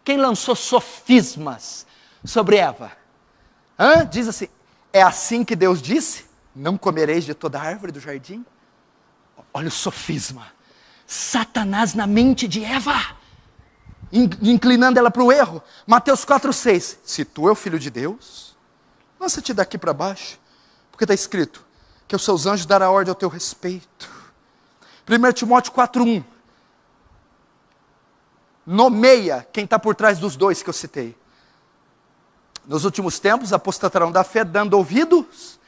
Quem lançou sofismas sobre Eva? Diz assim, é assim que Deus disse? Não comereis de toda árvore do jardim? Olha o sofisma. Satanás na mente de Eva, inclinando ela para o erro. Mateus 4,6. Se tu é o filho de Deus, lança-te daqui para baixo, porque está escrito que os seus anjos darão ordem ao teu respeito. 1 Timóteo 4,1. Nomeia quem está por trás dos dois que eu citei. Nos últimos tempos, apostatarão da fé, dando ouvidos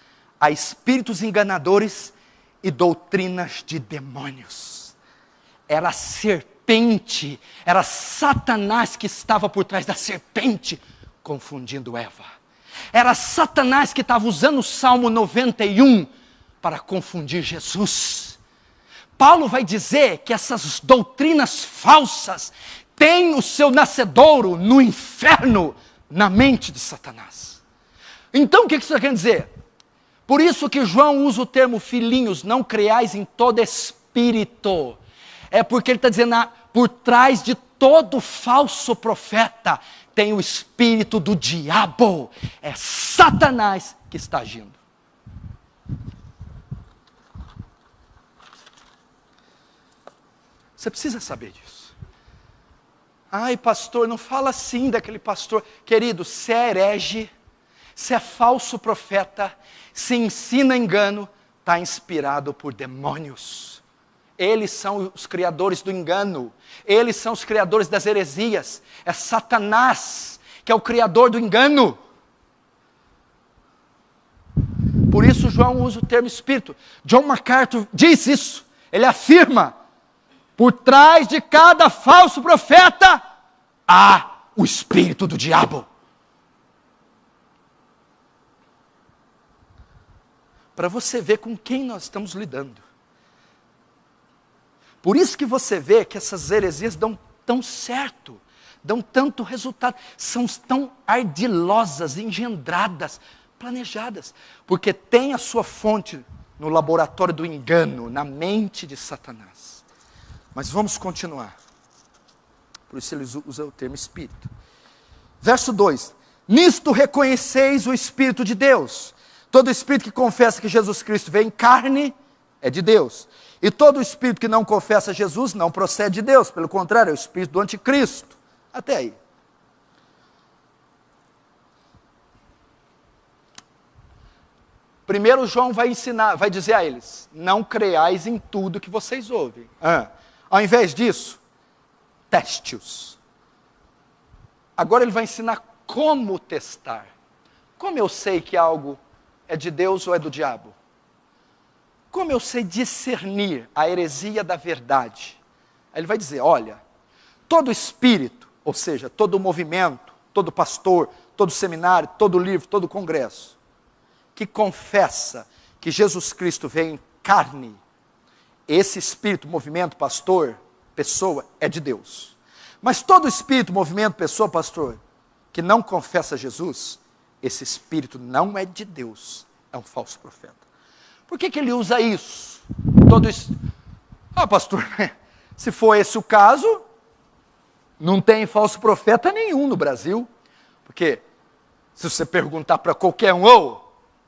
a espíritos enganadores e doutrinas de demônios. Era a serpente, era Satanás que estava por trás da serpente, confundindo Eva. Era Satanás que estava usando o Salmo 91 para confundir Jesus. Paulo vai dizer que essas doutrinas falsas têm o seu nascedouro no inferno, na mente de Satanás. Então o que isso está querendo dizer? Por isso que João usa o termo filhinhos, não creais em todo espírito. É porque ele está dizendo, por trás de todo falso profeta, tem o espírito do diabo. É Satanás que está agindo. Você precisa saber disso. Ai, pastor, não fala assim daquele pastor. Querido, se é herege, se é falso profeta, se ensina engano, está inspirado por demônios. Eles são os criadores do engano. Eles são os criadores das heresias. É Satanás que é o criador do engano. Por isso João usa o termo espírito. John MacArthur diz isso. Ele afirma, por trás de cada falso profeta, há o espírito do diabo. Para você ver com quem nós estamos lidando. Por isso que você vê que essas heresias dão tão certo, dão tanto resultado, são tão ardilosas, engendradas, planejadas, porque tem a sua fonte no laboratório do engano, na mente de Satanás. Mas vamos continuar. Por isso ele usa o termo espírito. Verso 2. Nisto reconheceis o Espírito de Deus. Todo espírito que confessa que Jesus Cristo veio em carne é de Deus. E todo espírito que não confessa Jesus não procede de Deus. Pelo contrário, é o espírito do anticristo. Até aí. Primeiro João vai ensinar, vai dizer a eles, não creais em tudo que vocês ouvem. Ao invés disso, teste-os. Agora ele vai ensinar como testar. Como eu sei que algo é de Deus ou é do diabo? Como eu sei discernir a heresia da verdade? Aí ele vai dizer, olha, todo espírito, ou seja, todo movimento, todo pastor, todo seminário, todo livro, todo congresso, que confessa que Jesus Cristo veio em carne, esse espírito, movimento, pastor, pessoa, é de Deus. Mas todo espírito, movimento, pessoa, pastor, que não confessa Jesus, esse espírito não é de Deus, é um falso profeta. Por que ele usa isso? Pastor, se for esse o caso, não tem falso profeta nenhum no Brasil. Porque se você perguntar para qualquer um,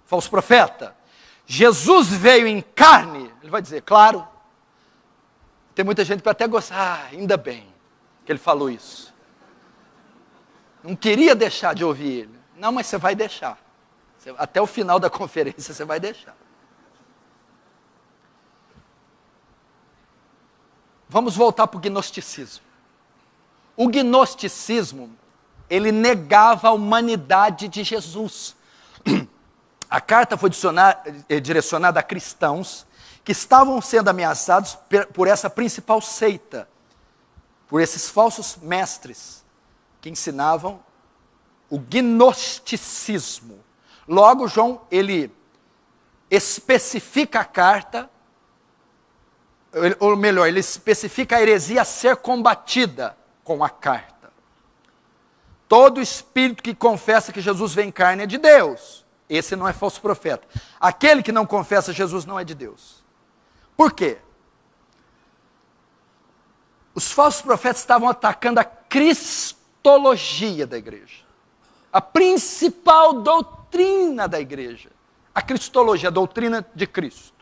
falso profeta, Jesus veio em carne, ele vai dizer, claro. Tem muita gente que vai até gostar, ainda bem que ele falou isso. Não queria deixar de ouvir ele. Não, mas você vai deixar. Até o final da conferência você vai deixar. Vamos voltar para o gnosticismo. O gnosticismo, ele negava a humanidade de Jesus. A carta foi direcionada a cristãos que estavam sendo ameaçados por essa principal seita, por esses falsos mestres que ensinavam o gnosticismo. Logo, João, ele especifica a carta, ou melhor, ele especifica a heresia a ser combatida com a carta. Todo espírito que confessa que Jesus vem em carne é de Deus. Esse não é falso profeta. Aquele que não confessa Jesus não é de Deus. Por quê? Os falsos profetas estavam atacando a cristologia da igreja. A principal doutrina da igreja. A cristologia, a doutrina de Cristo.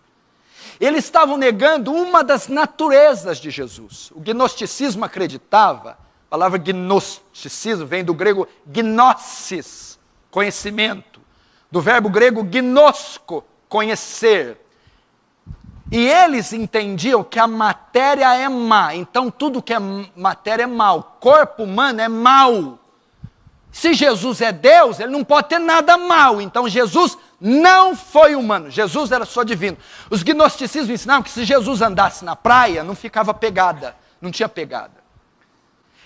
Eles estavam negando uma das naturezas de Jesus. O gnosticismo acreditava, a palavra gnosticismo vem do grego gnosis, conhecimento. Do verbo grego gnosko, conhecer. E eles entendiam que a matéria é má. Então tudo que é matéria é mal. O corpo humano é mau. Se Jesus é Deus, ele não pode ter nada mal. Então Jesus não foi humano. Jesus era só divino. Os gnosticismos ensinavam que se Jesus andasse na praia, não ficava pegada. Não tinha pegada.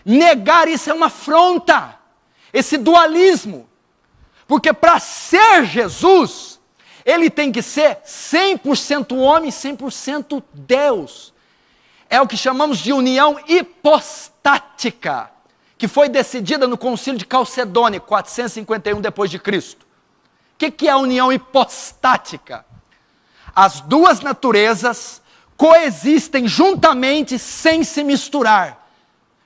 Negar isso é uma afronta. Esse dualismo. Porque para ser Jesus, ele tem que ser 100% homem, 100% Deus. É o que chamamos de união hipostática, que foi decidida no Concílio de Calcedônia, 451 depois de Cristo. O que é a união hipostática? As duas naturezas coexistem juntamente sem se misturar.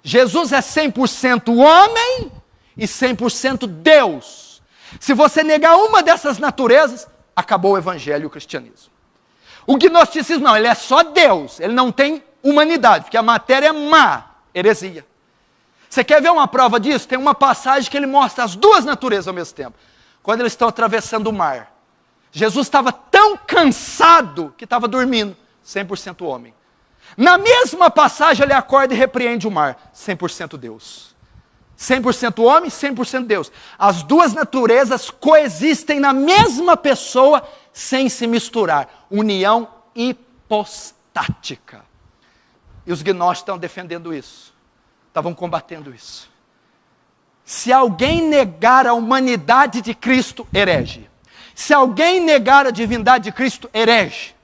Jesus é 100% homem e 100% Deus. Se você negar uma dessas naturezas, acabou o evangelho e o cristianismo. O gnosticismo não, ele é só Deus, ele não tem humanidade, porque a matéria é má, heresia. Você quer ver uma prova disso? Tem uma passagem que ele mostra as duas naturezas ao mesmo tempo. Quando eles estão atravessando o mar. Jesus estava tão cansado que estava dormindo, 100% homem. Na mesma passagem ele acorda e repreende o mar, 100% Deus. 100% homem, 100% Deus. As duas naturezas coexistem na mesma pessoa sem se misturar. União hipostática. E os gnósticos estão defendendo isso. Estavam combatendo isso. Se alguém negar a humanidade de Cristo, herege. Se alguém negar a divindade de Cristo, herege.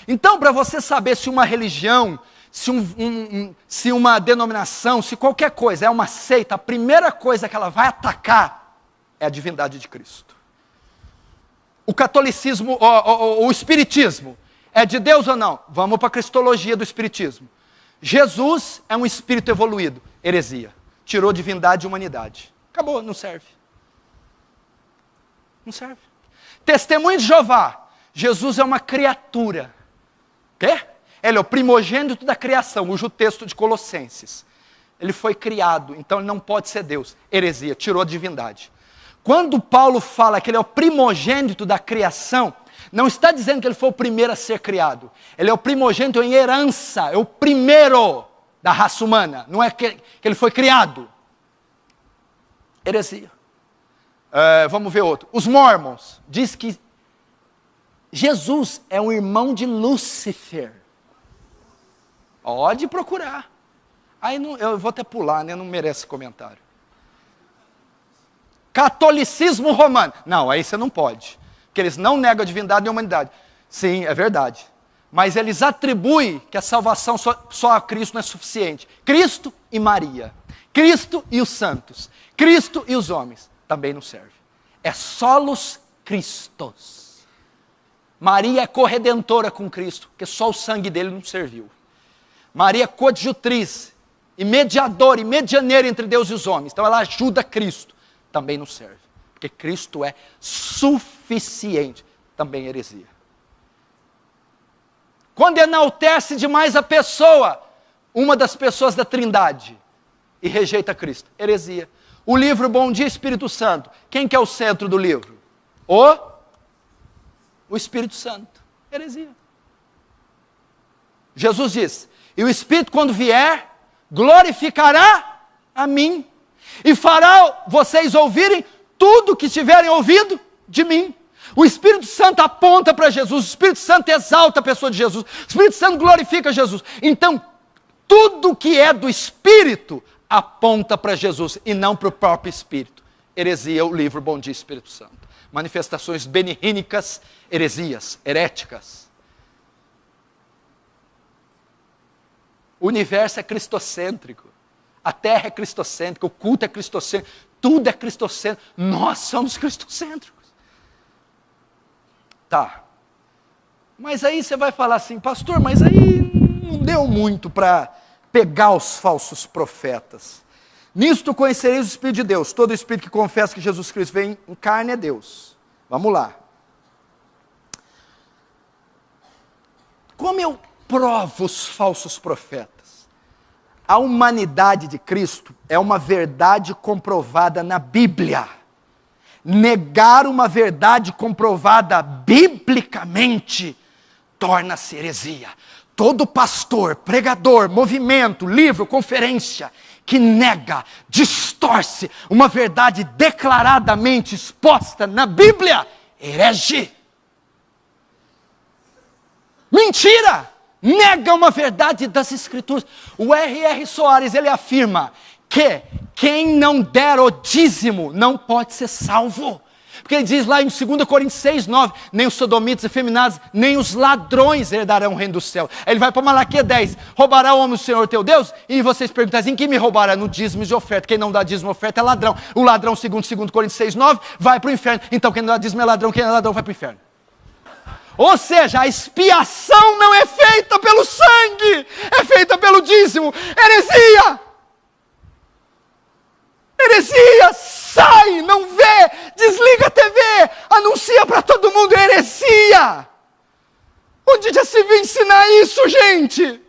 Então, para você saber se uma religião, se uma denominação, se qualquer coisa é uma seita, a primeira coisa que ela vai atacar é a divindade de Cristo. O catolicismo, o espiritismo, é de Deus ou não? Vamos para a cristologia do espiritismo. Jesus é um espírito evoluído, heresia. Tirou divindade e humanidade. Acabou, não serve. Não serve. Testemunho de Jeová, Jesus é uma criatura. Quê? Ele é o primogênito da criação, usa o texto de Colossenses. Ele foi criado, então ele não pode ser Deus. Heresia, tirou a divindade. Quando Paulo fala que ele é o primogênito da criação, não está dizendo que ele foi o primeiro a ser criado. Ele é o primogênito em herança, é o primeiro da raça humana. Não é que ele foi criado. Heresia. Vamos ver outro. Os mormons diz que Jesus é um irmão de Lúcifer. Pode procurar. Aí não, eu vou até pular, né? Não merece comentário. Catolicismo romano. Não, aí você não pode. Porque eles não negam a divindade e a humanidade. Sim, é verdade. mas eles atribuem que a salvação só a Cristo não é suficiente. Cristo e Maria, Cristo e os santos, Cristo e os homens, também não serve. É solos Christos. Maria é corredentora com Cristo, porque só o sangue dele não serviu. Maria é coadjutriz, e mediadora, e medianeira entre Deus e os homens. Então ela ajuda Cristo, também não serve. Porque Cristo é suficiente, também heresia. Quando enaltece demais a pessoa, uma das pessoas da Trindade, e rejeita Cristo, heresia. O livro Bom Dia Espírito Santo, quem que é o centro do livro? O Espírito Santo, heresia. Jesus diz, e o Espírito quando vier, glorificará a mim, e fará vocês ouvirem tudo que tiverem ouvido de mim. O Espírito Santo aponta para Jesus, o Espírito Santo exalta a pessoa de Jesus, o Espírito Santo glorifica Jesus. Então, tudo que é do Espírito aponta para Jesus e não para o próprio Espírito. Heresia, o livro Bom Dia Espírito Santo. Manifestações benihínicas, heresias, heréticas. O universo é cristocêntrico, a terra é cristocêntrica, o culto é cristocêntrico, tudo é cristocêntrico, nós somos cristocêntricos. Tá, mas aí você vai falar assim, pastor, mas aí não deu muito para pegar os falsos profetas. Nisto conhecereis o Espírito de Deus, todo Espírito que confessa que Jesus Cristo veio em carne é Deus. Vamos lá. Como eu provo os falsos profetas? A humanidade de Cristo é uma verdade comprovada na Bíblia. Negar uma verdade comprovada biblicamente torna-se heresia. Todo pastor, pregador, movimento, livro, conferência que nega, distorce uma verdade declaradamente exposta na Bíblia, herege. Mentira! Nega uma verdade das Escrituras. O R.R. Soares, ele afirma que quem não der o dízimo não pode ser salvo. Porque ele diz lá em 2 Coríntios 6, 9, nem os sodomitas, efeminados, nem os ladrões herdarão o reino do céu. Aí ele vai para Malaquias 10, roubará o homem o Senhor teu Deus? E vocês perguntam assim, em que me roubará? No dízimo de oferta. Quem não dá dízimo de oferta é ladrão. O ladrão, segundo 2 Coríntios 6, 9, vai para o inferno. Então quem não dá dízimo é ladrão, quem é ladrão vai para o inferno. Ou seja, a expiação não é feita pelo sangue, é feita pelo dízimo. Heresia! Heresia! Sai, não vê, desliga a TV, anuncia para todo mundo, heresia! Onde já se viu ensinar isso, gente?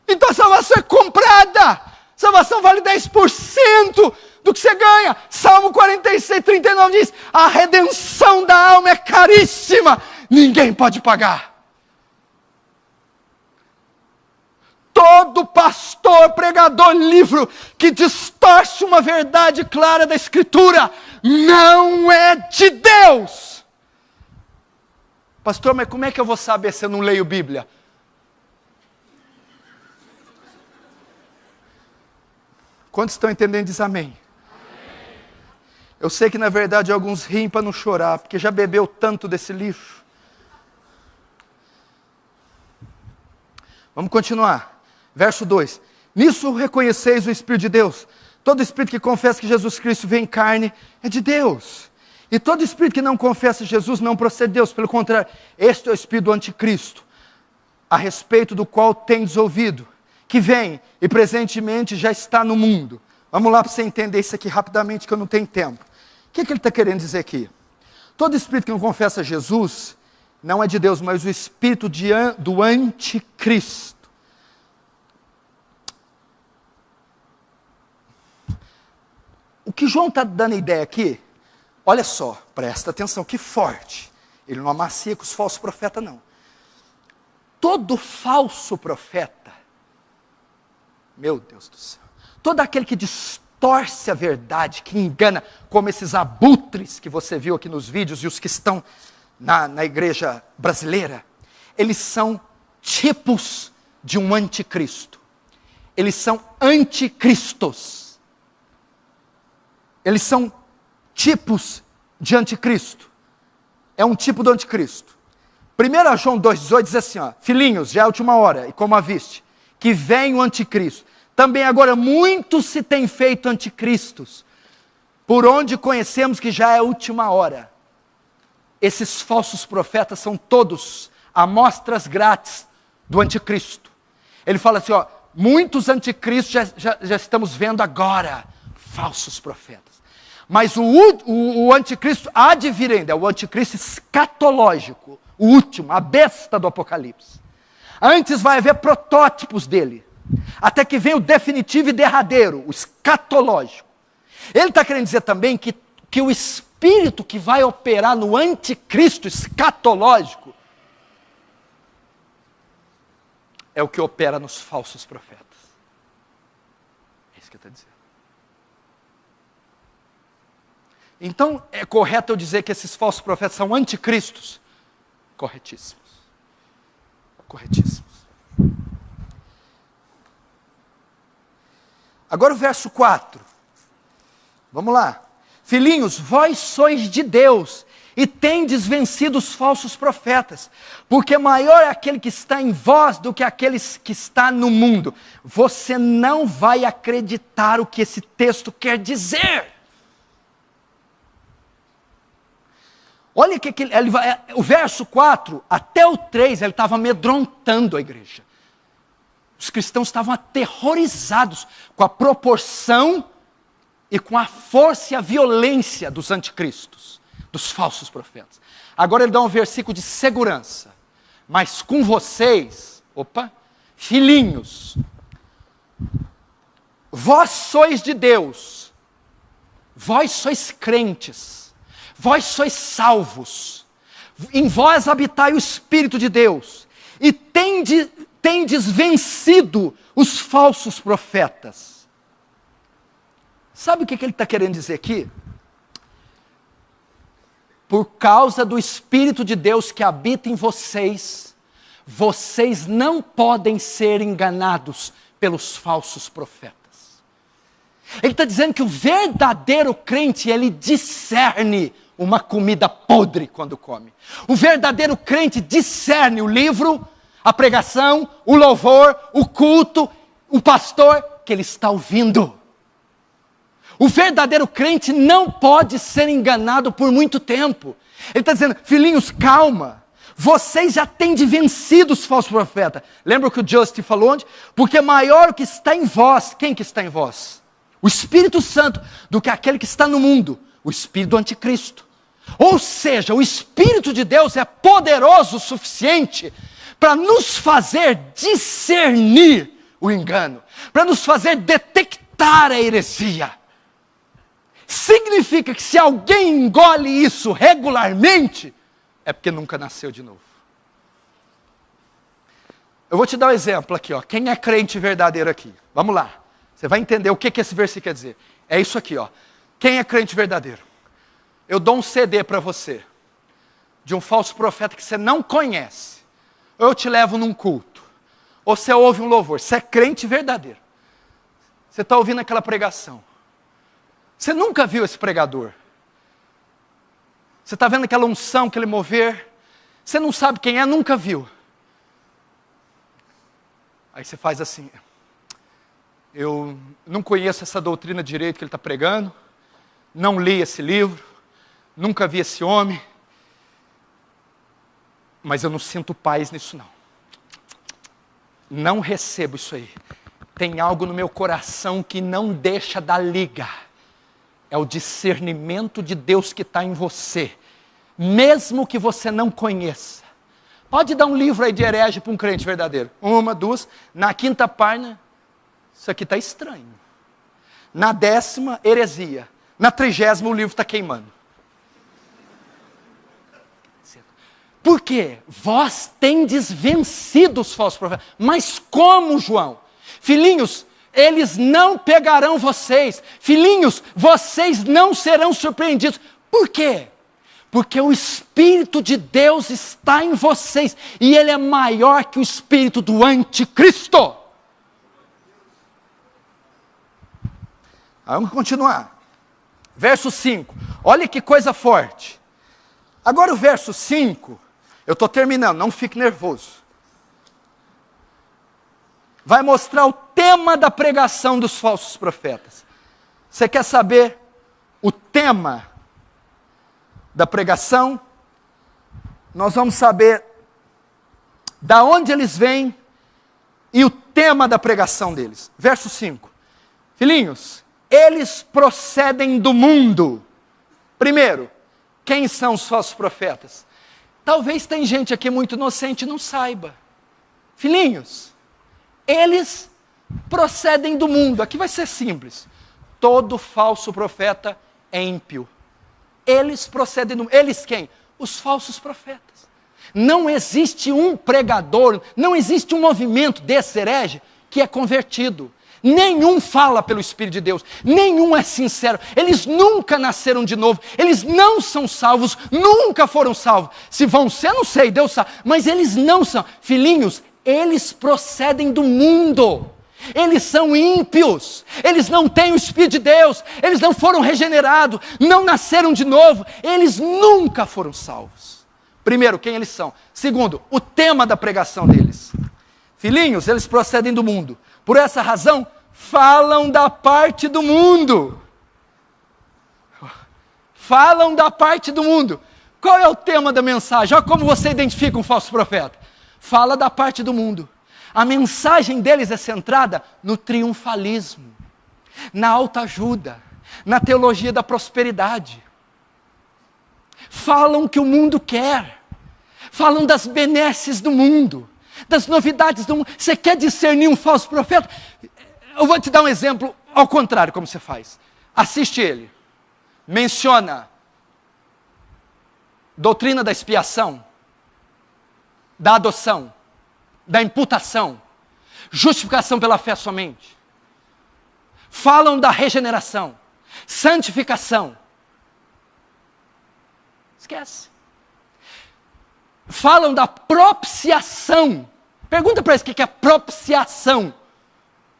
Então a salvação é comprada, a salvação vale 10% do que você ganha. Salmo 46, 39 diz, a redenção da alma é caríssima, ninguém pode pagar. Todo pastor, pregador, livro que distorce uma verdade clara da Escritura, não é de Deus. Pastor, mas como é que eu vou saber se eu não leio Bíblia? Quantos estão entendendo? Diz amém. Eu sei que na verdade alguns riem para não chorar, porque já bebeu tanto desse lixo. Vamos continuar. Verso 2, nisso reconheceis o Espírito de Deus, todo Espírito que confessa que Jesus Cristo veio em carne é de Deus, e todo Espírito que não confessa Jesus não procede de Deus, pelo contrário, este é o Espírito do Anticristo, a respeito do qual tendes ouvido, que vem e presentemente já está no mundo. Vamos lá para você entender isso aqui rapidamente que eu não tenho tempo. O que ele está querendo dizer aqui? Todo Espírito que não confessa Jesus não é de Deus, mas o Espírito do Anticristo. O que João está dando ideia aqui, olha só, presta atenção, que forte. Ele não amacia com os falsos profetas, não. Todo falso profeta, meu Deus do céu, todo aquele que distorce a verdade, que engana, como esses abutres que você viu aqui nos vídeos e os que estão na igreja brasileira, eles são tipos de um anticristo. Eles são anticristos. Eles são tipos de anticristo. É um tipo do anticristo. 1 João 2,18 diz assim, ó, filhinhos, já é a última hora, e como a viste, que vem o anticristo. Também agora muitos se têm feito anticristos, por onde conhecemos que já é a última hora. Esses falsos profetas são todos amostras grátis do anticristo. Ele fala assim, ó, muitos anticristos já estamos vendo agora, falsos profetas. Mas o anticristo há de vir ainda, é o anticristo escatológico, o último, a besta do Apocalipse. Antes vai haver protótipos dele, até que vem o definitivo e derradeiro, o escatológico. Ele está querendo dizer também que o espírito que vai operar no anticristo escatológico é o que opera nos falsos profetas. É isso que ele está dizendo. Então, é correto eu dizer que esses falsos profetas são anticristos? Corretíssimos. Corretíssimos. Agora o verso 4. Vamos lá. Filhinhos, vós sois de Deus e tendes vencido os falsos profetas, porque maior é aquele que está em vós do que aquele que está no mundo. Você não vai acreditar o que esse texto quer dizer. Olha que o verso 4 até o 3, ele estava amedrontando a igreja. Os cristãos estavam aterrorizados com a proporção e com a força e a violência dos anticristos, dos falsos profetas. Agora ele dá um versículo de segurança. Mas com vocês, filhinhos, vós sois de Deus, vós sois crentes, vós sois salvos, em vós habitai o Espírito de Deus, e tendes vencido os falsos profetas. Sabe o que ele está querendo dizer aqui? Por causa do Espírito de Deus que habita em vocês, vocês não podem ser enganados pelos falsos profetas. Ele está dizendo que o verdadeiro crente, ele discerne uma comida podre quando come. O verdadeiro crente discerne o livro, a pregação, o louvor, o culto, o pastor que ele está ouvindo. O verdadeiro crente não pode ser enganado por muito tempo. Ele está dizendo, filhinhos, calma. Vocês já têm vencido os falsos profetas. Lembra o que o Justin falou onde? Porque maior o que está em vós. Quem que está em vós? O Espírito Santo, do que aquele que está no mundo. O Espírito do Anticristo. Ou seja, o Espírito de Deus é poderoso o suficiente para nos fazer discernir o engano. Para nos fazer detectar a heresia. Significa que se alguém engole isso regularmente, é porque nunca nasceu de novo. Eu vou te dar um exemplo aqui, ó. Quem é crente verdadeiro aqui? Vamos lá. Você vai entender o que esse versículo quer dizer. É isso aqui, ó. Quem é crente verdadeiro? Eu dou um CD para você, de um falso profeta que você não conhece. Ou eu te levo num culto. Ou você ouve um louvor. Você é crente verdadeiro. Você está ouvindo aquela pregação. Você nunca viu esse pregador. Você está vendo aquela unção, aquele mover. Você não sabe quem é, nunca viu. Aí você faz assim. Eu não conheço essa doutrina direito que ele está pregando. Não li esse livro. Nunca vi esse homem. Mas eu não sinto paz nisso não. Não recebo isso aí. Tem algo no meu coração que não deixa dar liga. É o discernimento de Deus que está em você. Mesmo que você não conheça. Pode dar um livro aí de herege para um crente verdadeiro. 1, 2. Na 5ª página, isso aqui está estranho. Na 10ª, heresia. Na 30ª, o livro está queimando. Por quê? Vós tendes vencido os falsos profetas. Mas como, João? Filhinhos, eles não pegarão vocês. Filhinhos, vocês não serão surpreendidos. Por quê? Porque o Espírito de Deus está em vocês. E ele é maior que o Espírito do Anticristo. Vamos continuar. Verso 5. Olha que coisa forte. Agora o verso 5 Eu estou terminando, não fique nervoso. Vai mostrar o tema da pregação dos falsos profetas. Você quer saber o tema da pregação? Nós vamos saber da onde eles vêm e o tema da pregação deles. Verso 5. Filhinhos, eles procedem do mundo. Primeiro, quem são os falsos profetas? Talvez tem gente aqui muito inocente e não saiba. Filhinhos, eles procedem do mundo. Aqui vai ser simples. Todo falso profeta é ímpio. Eles procedem do mundo. Eles quem? Os falsos profetas. Não existe um pregador, não existe um movimento desse herege que é convertido. Nenhum fala pelo Espírito de Deus, nenhum é sincero, eles nunca nasceram de novo, eles não são salvos, nunca foram salvos. Se vão ser, não sei, Deus sabe, mas eles não são. Filhinhos, eles procedem do mundo, eles são ímpios, eles não têm o Espírito de Deus, eles não foram regenerados, não nasceram de novo, eles nunca foram salvos. Primeiro, quem eles são? Segundo, o tema da pregação deles. Filhinhos, eles procedem do mundo. Por essa razão, falam da parte do mundo. Falam da parte do mundo. Qual é o tema da mensagem? Olha como você identifica um falso profeta. Fala da parte do mundo. A mensagem deles é centrada no triunfalismo, na autoajuda, na teologia da prosperidade. Falam o que o mundo quer. Falam das benesses do mundo, das novidades do mundo. Você quer discernir um falso profeta? Eu vou te dar um exemplo ao contrário, como você faz. Assiste ele. Menciona doutrina da expiação, da adoção, da imputação, justificação pela fé somente. Falam da regeneração, santificação. Esquece. Falam da propiciação. Pergunta para eles o que é propiciação.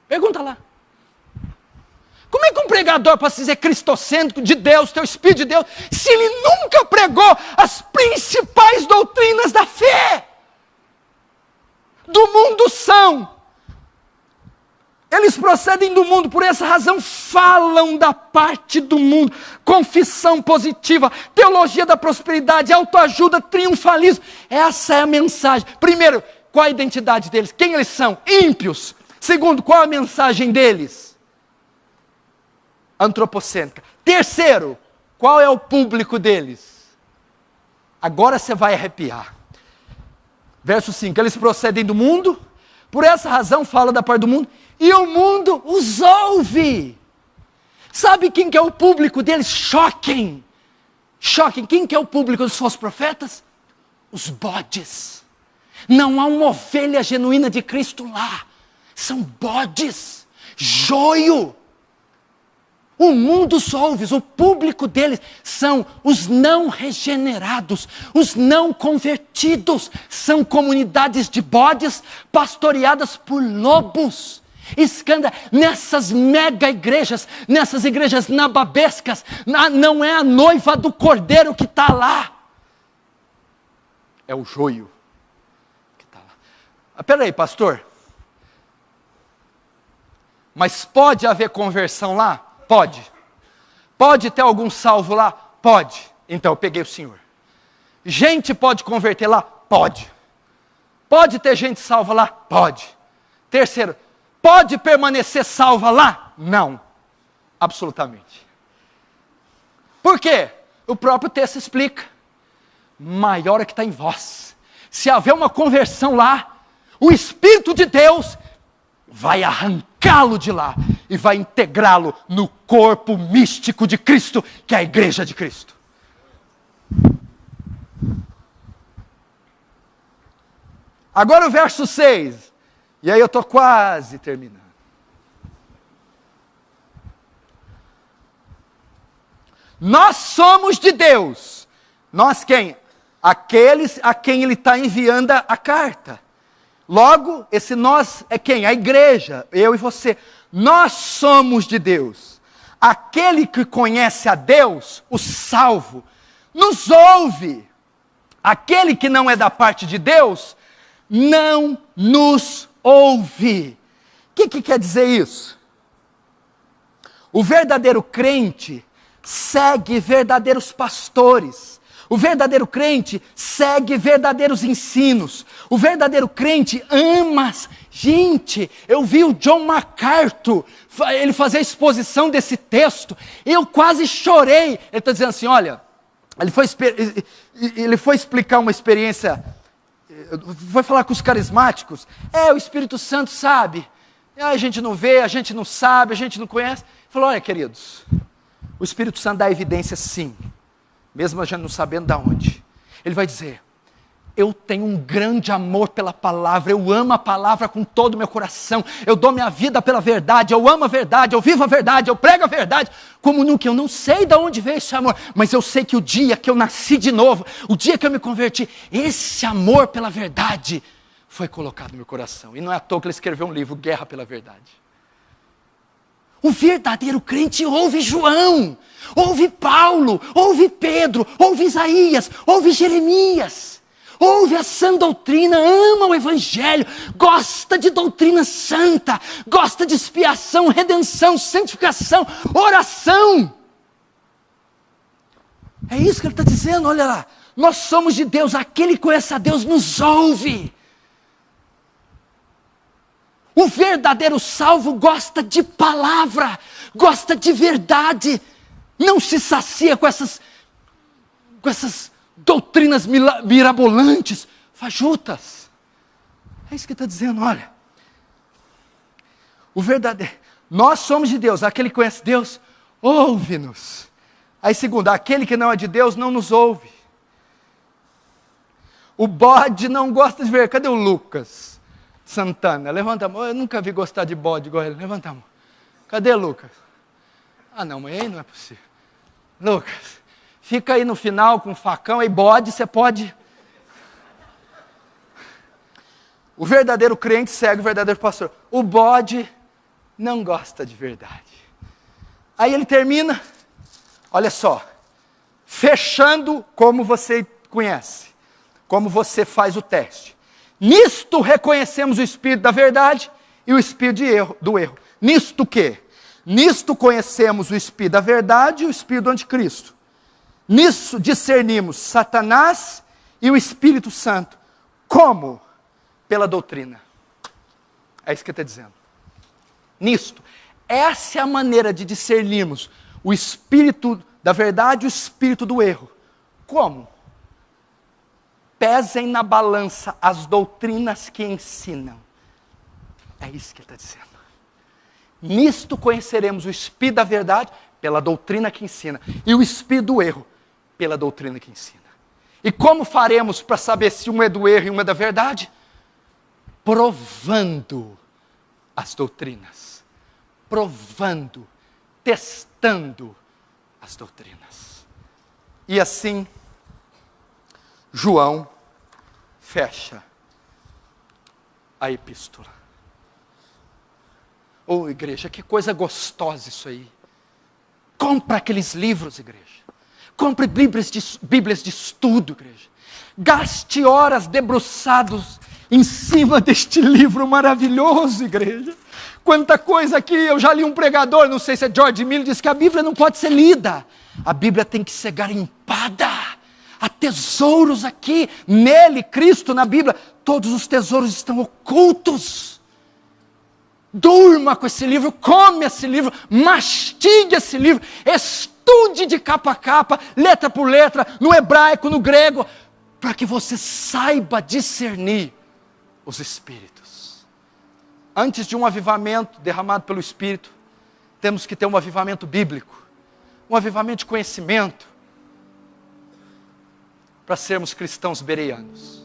Pergunta lá. Como é que um pregador pode se dizer cristocêntrico de Deus, teu Espírito de Deus, se ele nunca pregou as principais doutrinas da fé? Do mundo são. Eles procedem do mundo, por essa razão falam da parte do mundo. Confissão positiva, teologia da prosperidade, autoajuda, triunfalismo. Essa é a mensagem. Primeiro, qual a identidade deles? Quem eles são? Ímpios. Segundo, qual a mensagem deles? Antropocêntrica. Terceiro, qual é o público deles? Agora você vai arrepiar. Verso 5, eles procedem do mundo, por essa razão fala da parte do mundo, e o mundo os ouve. Sabe quem que é o público deles? Choquem. Quem que é o público dos falsos profetas? Os bodes. Não há uma ovelha genuína de Cristo lá. São bodes. Joio. O mundo os ouve, o público deles são os não regenerados, os não convertidos. São comunidades de bodes pastoreadas por lobos. Nessas mega igrejas, nessas igrejas nababescas, não é a noiva do cordeiro que está lá. É o joio que está lá. Espera aí, pastor. Mas pode haver conversão lá? Pode. Pode ter algum salvo lá? Pode. Então eu peguei o senhor. Gente pode converter lá? Pode. Pode ter gente salva lá? Pode. Terceiro, pode permanecer salva lá? Não. Absolutamente. Por quê? O próprio texto explica. Maior é que está em vós. Se haver uma conversão lá, o Espírito de Deus vai arrancá-lo de lá e vai integrá-lo no corpo místico de Cristo, que é a igreja de Cristo. Agora o verso 6. E aí eu estou quase terminando. Nós somos de Deus. Nós quem? Aqueles a quem Ele está enviando a carta. Logo, esse nós é quem? A igreja, eu e você. Nós somos de Deus. Aquele que conhece a Deus, o salvo, nos ouve. aquele que não é da parte de Deus, não nos ouve. O que quer dizer isso? O verdadeiro crente segue verdadeiros pastores. O verdadeiro crente segue verdadeiros ensinos. O verdadeiro crente ama. Gente, eu vi o John MacArthur, ele fazer a exposição desse texto, eu quase chorei. Ele está dizendo assim, olha, ele foi explicar uma experiência, foi falar com os carismáticos. O Espírito Santo sabe. A gente não vê, a gente não sabe, a gente não conhece. Ele falou, olha queridos, o Espírito Santo dá evidência sim, mesmo a gente não sabendo de onde. Ele vai dizer, eu tenho um grande amor pela palavra, eu amo a palavra com todo o meu coração, eu dou minha vida pela verdade, eu amo a verdade, eu vivo a verdade, eu prego a verdade, como nunca. Eu não sei de onde veio esse amor, mas eu sei que o dia que eu nasci de novo, o dia que eu me converti, esse amor pela verdade foi colocado no meu coração. E não é à toa que ele escreveu um livro, Guerra pela Verdade. O verdadeiro crente ouve João, ouve Paulo, ouve Pedro, ouve Isaías, ouve Jeremias, ouve a sã doutrina, ama o evangelho, gosta de doutrina santa, gosta de expiação, redenção, santificação, oração. É isso que ele está dizendo, olha lá, nós somos de Deus, aquele que conhece a Deus nos ouve. O verdadeiro salvo gosta de palavra, gosta de verdade, não se sacia com essas doutrinas mirabolantes, fajutas. É isso que está dizendo, olha. O verdadeiro, nós somos de Deus, aquele que conhece Deus, ouve-nos. Aí segundo, aquele que não é de Deus não nos ouve. O bode não gosta de ver, cadê o Lucas Santana? Levanta a mão, eu nunca vi gostar de bode igual ele, levanta a mão. Cadê Lucas? Ah não, mas aí não é possível. Lucas, fica aí no final com o facão, aí bode, você pode. O verdadeiro crente segue o verdadeiro pastor. O bode não gosta de verdade. Aí ele termina, olha só, fechando como você conhece, como você faz o teste. Nisto reconhecemos o espírito da verdade e o espírito do erro. Nisto o quê? Nisto conhecemos o espírito da verdade e o espírito do anticristo. Nisso discernimos Satanás e o Espírito Santo. Como? Pela doutrina. É isso que ele está dizendo. Nisto. Essa é a maneira de discernirmos o espírito da verdade e o espírito do erro. Como? Pesem na balança as doutrinas que ensinam. É isso que ele está dizendo. Nisto conheceremos o espírito da verdade pela doutrina que ensina. E o espírito do erro pela doutrina que ensina. E como faremos para saber se um é do erro e um é da verdade? Provando as doutrinas. Provando, testando as doutrinas. E assim, João fecha a epístola. Oh, igreja, que coisa gostosa isso aí. Compra aqueles livros, igreja. Compre Bíblias de estudo, igreja. Gaste horas debruçados em cima deste livro maravilhoso, igreja. Quanta coisa aqui, eu já li um pregador, não sei se é George Miller, disse que a Bíblia não pode ser lida. A Bíblia tem que ser garimpada. Há tesouros aqui, nele, Cristo, na Bíblia, todos os tesouros estão ocultos. Durma com esse livro, come esse livro, mastigue esse livro, estude de capa a capa, letra por letra, no hebraico, no grego, para que você saiba discernir os espíritos. Antes de um avivamento derramado pelo Espírito, temos que ter um avivamento bíblico, um avivamento de conhecimento, para sermos cristãos bereanos.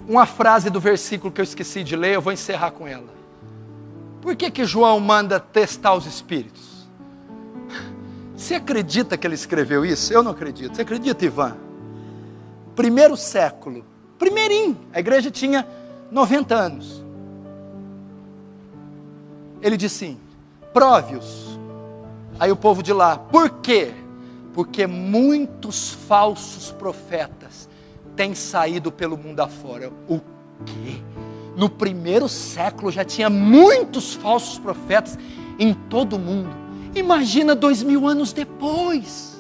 Uma frase do versículo que eu esqueci de ler, eu vou encerrar com ela. Por que João manda testar os espíritos? Você acredita que ele escreveu isso? Eu não acredito. Você acredita, Ivan? Primeiro século, primeirinho, a igreja tinha 90 anos. Ele disse assim, prove-os Aí o povo de lá, por quê? Porque muitos falsos profetas têm saído pelo mundo afora. O quê? No primeiro século já tinha muitos falsos profetas em todo o mundo. Imagina 2000 anos depois.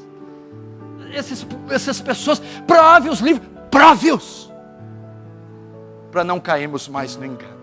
Essas pessoas, prove os livros, prove-os, para não cairmos mais no engano.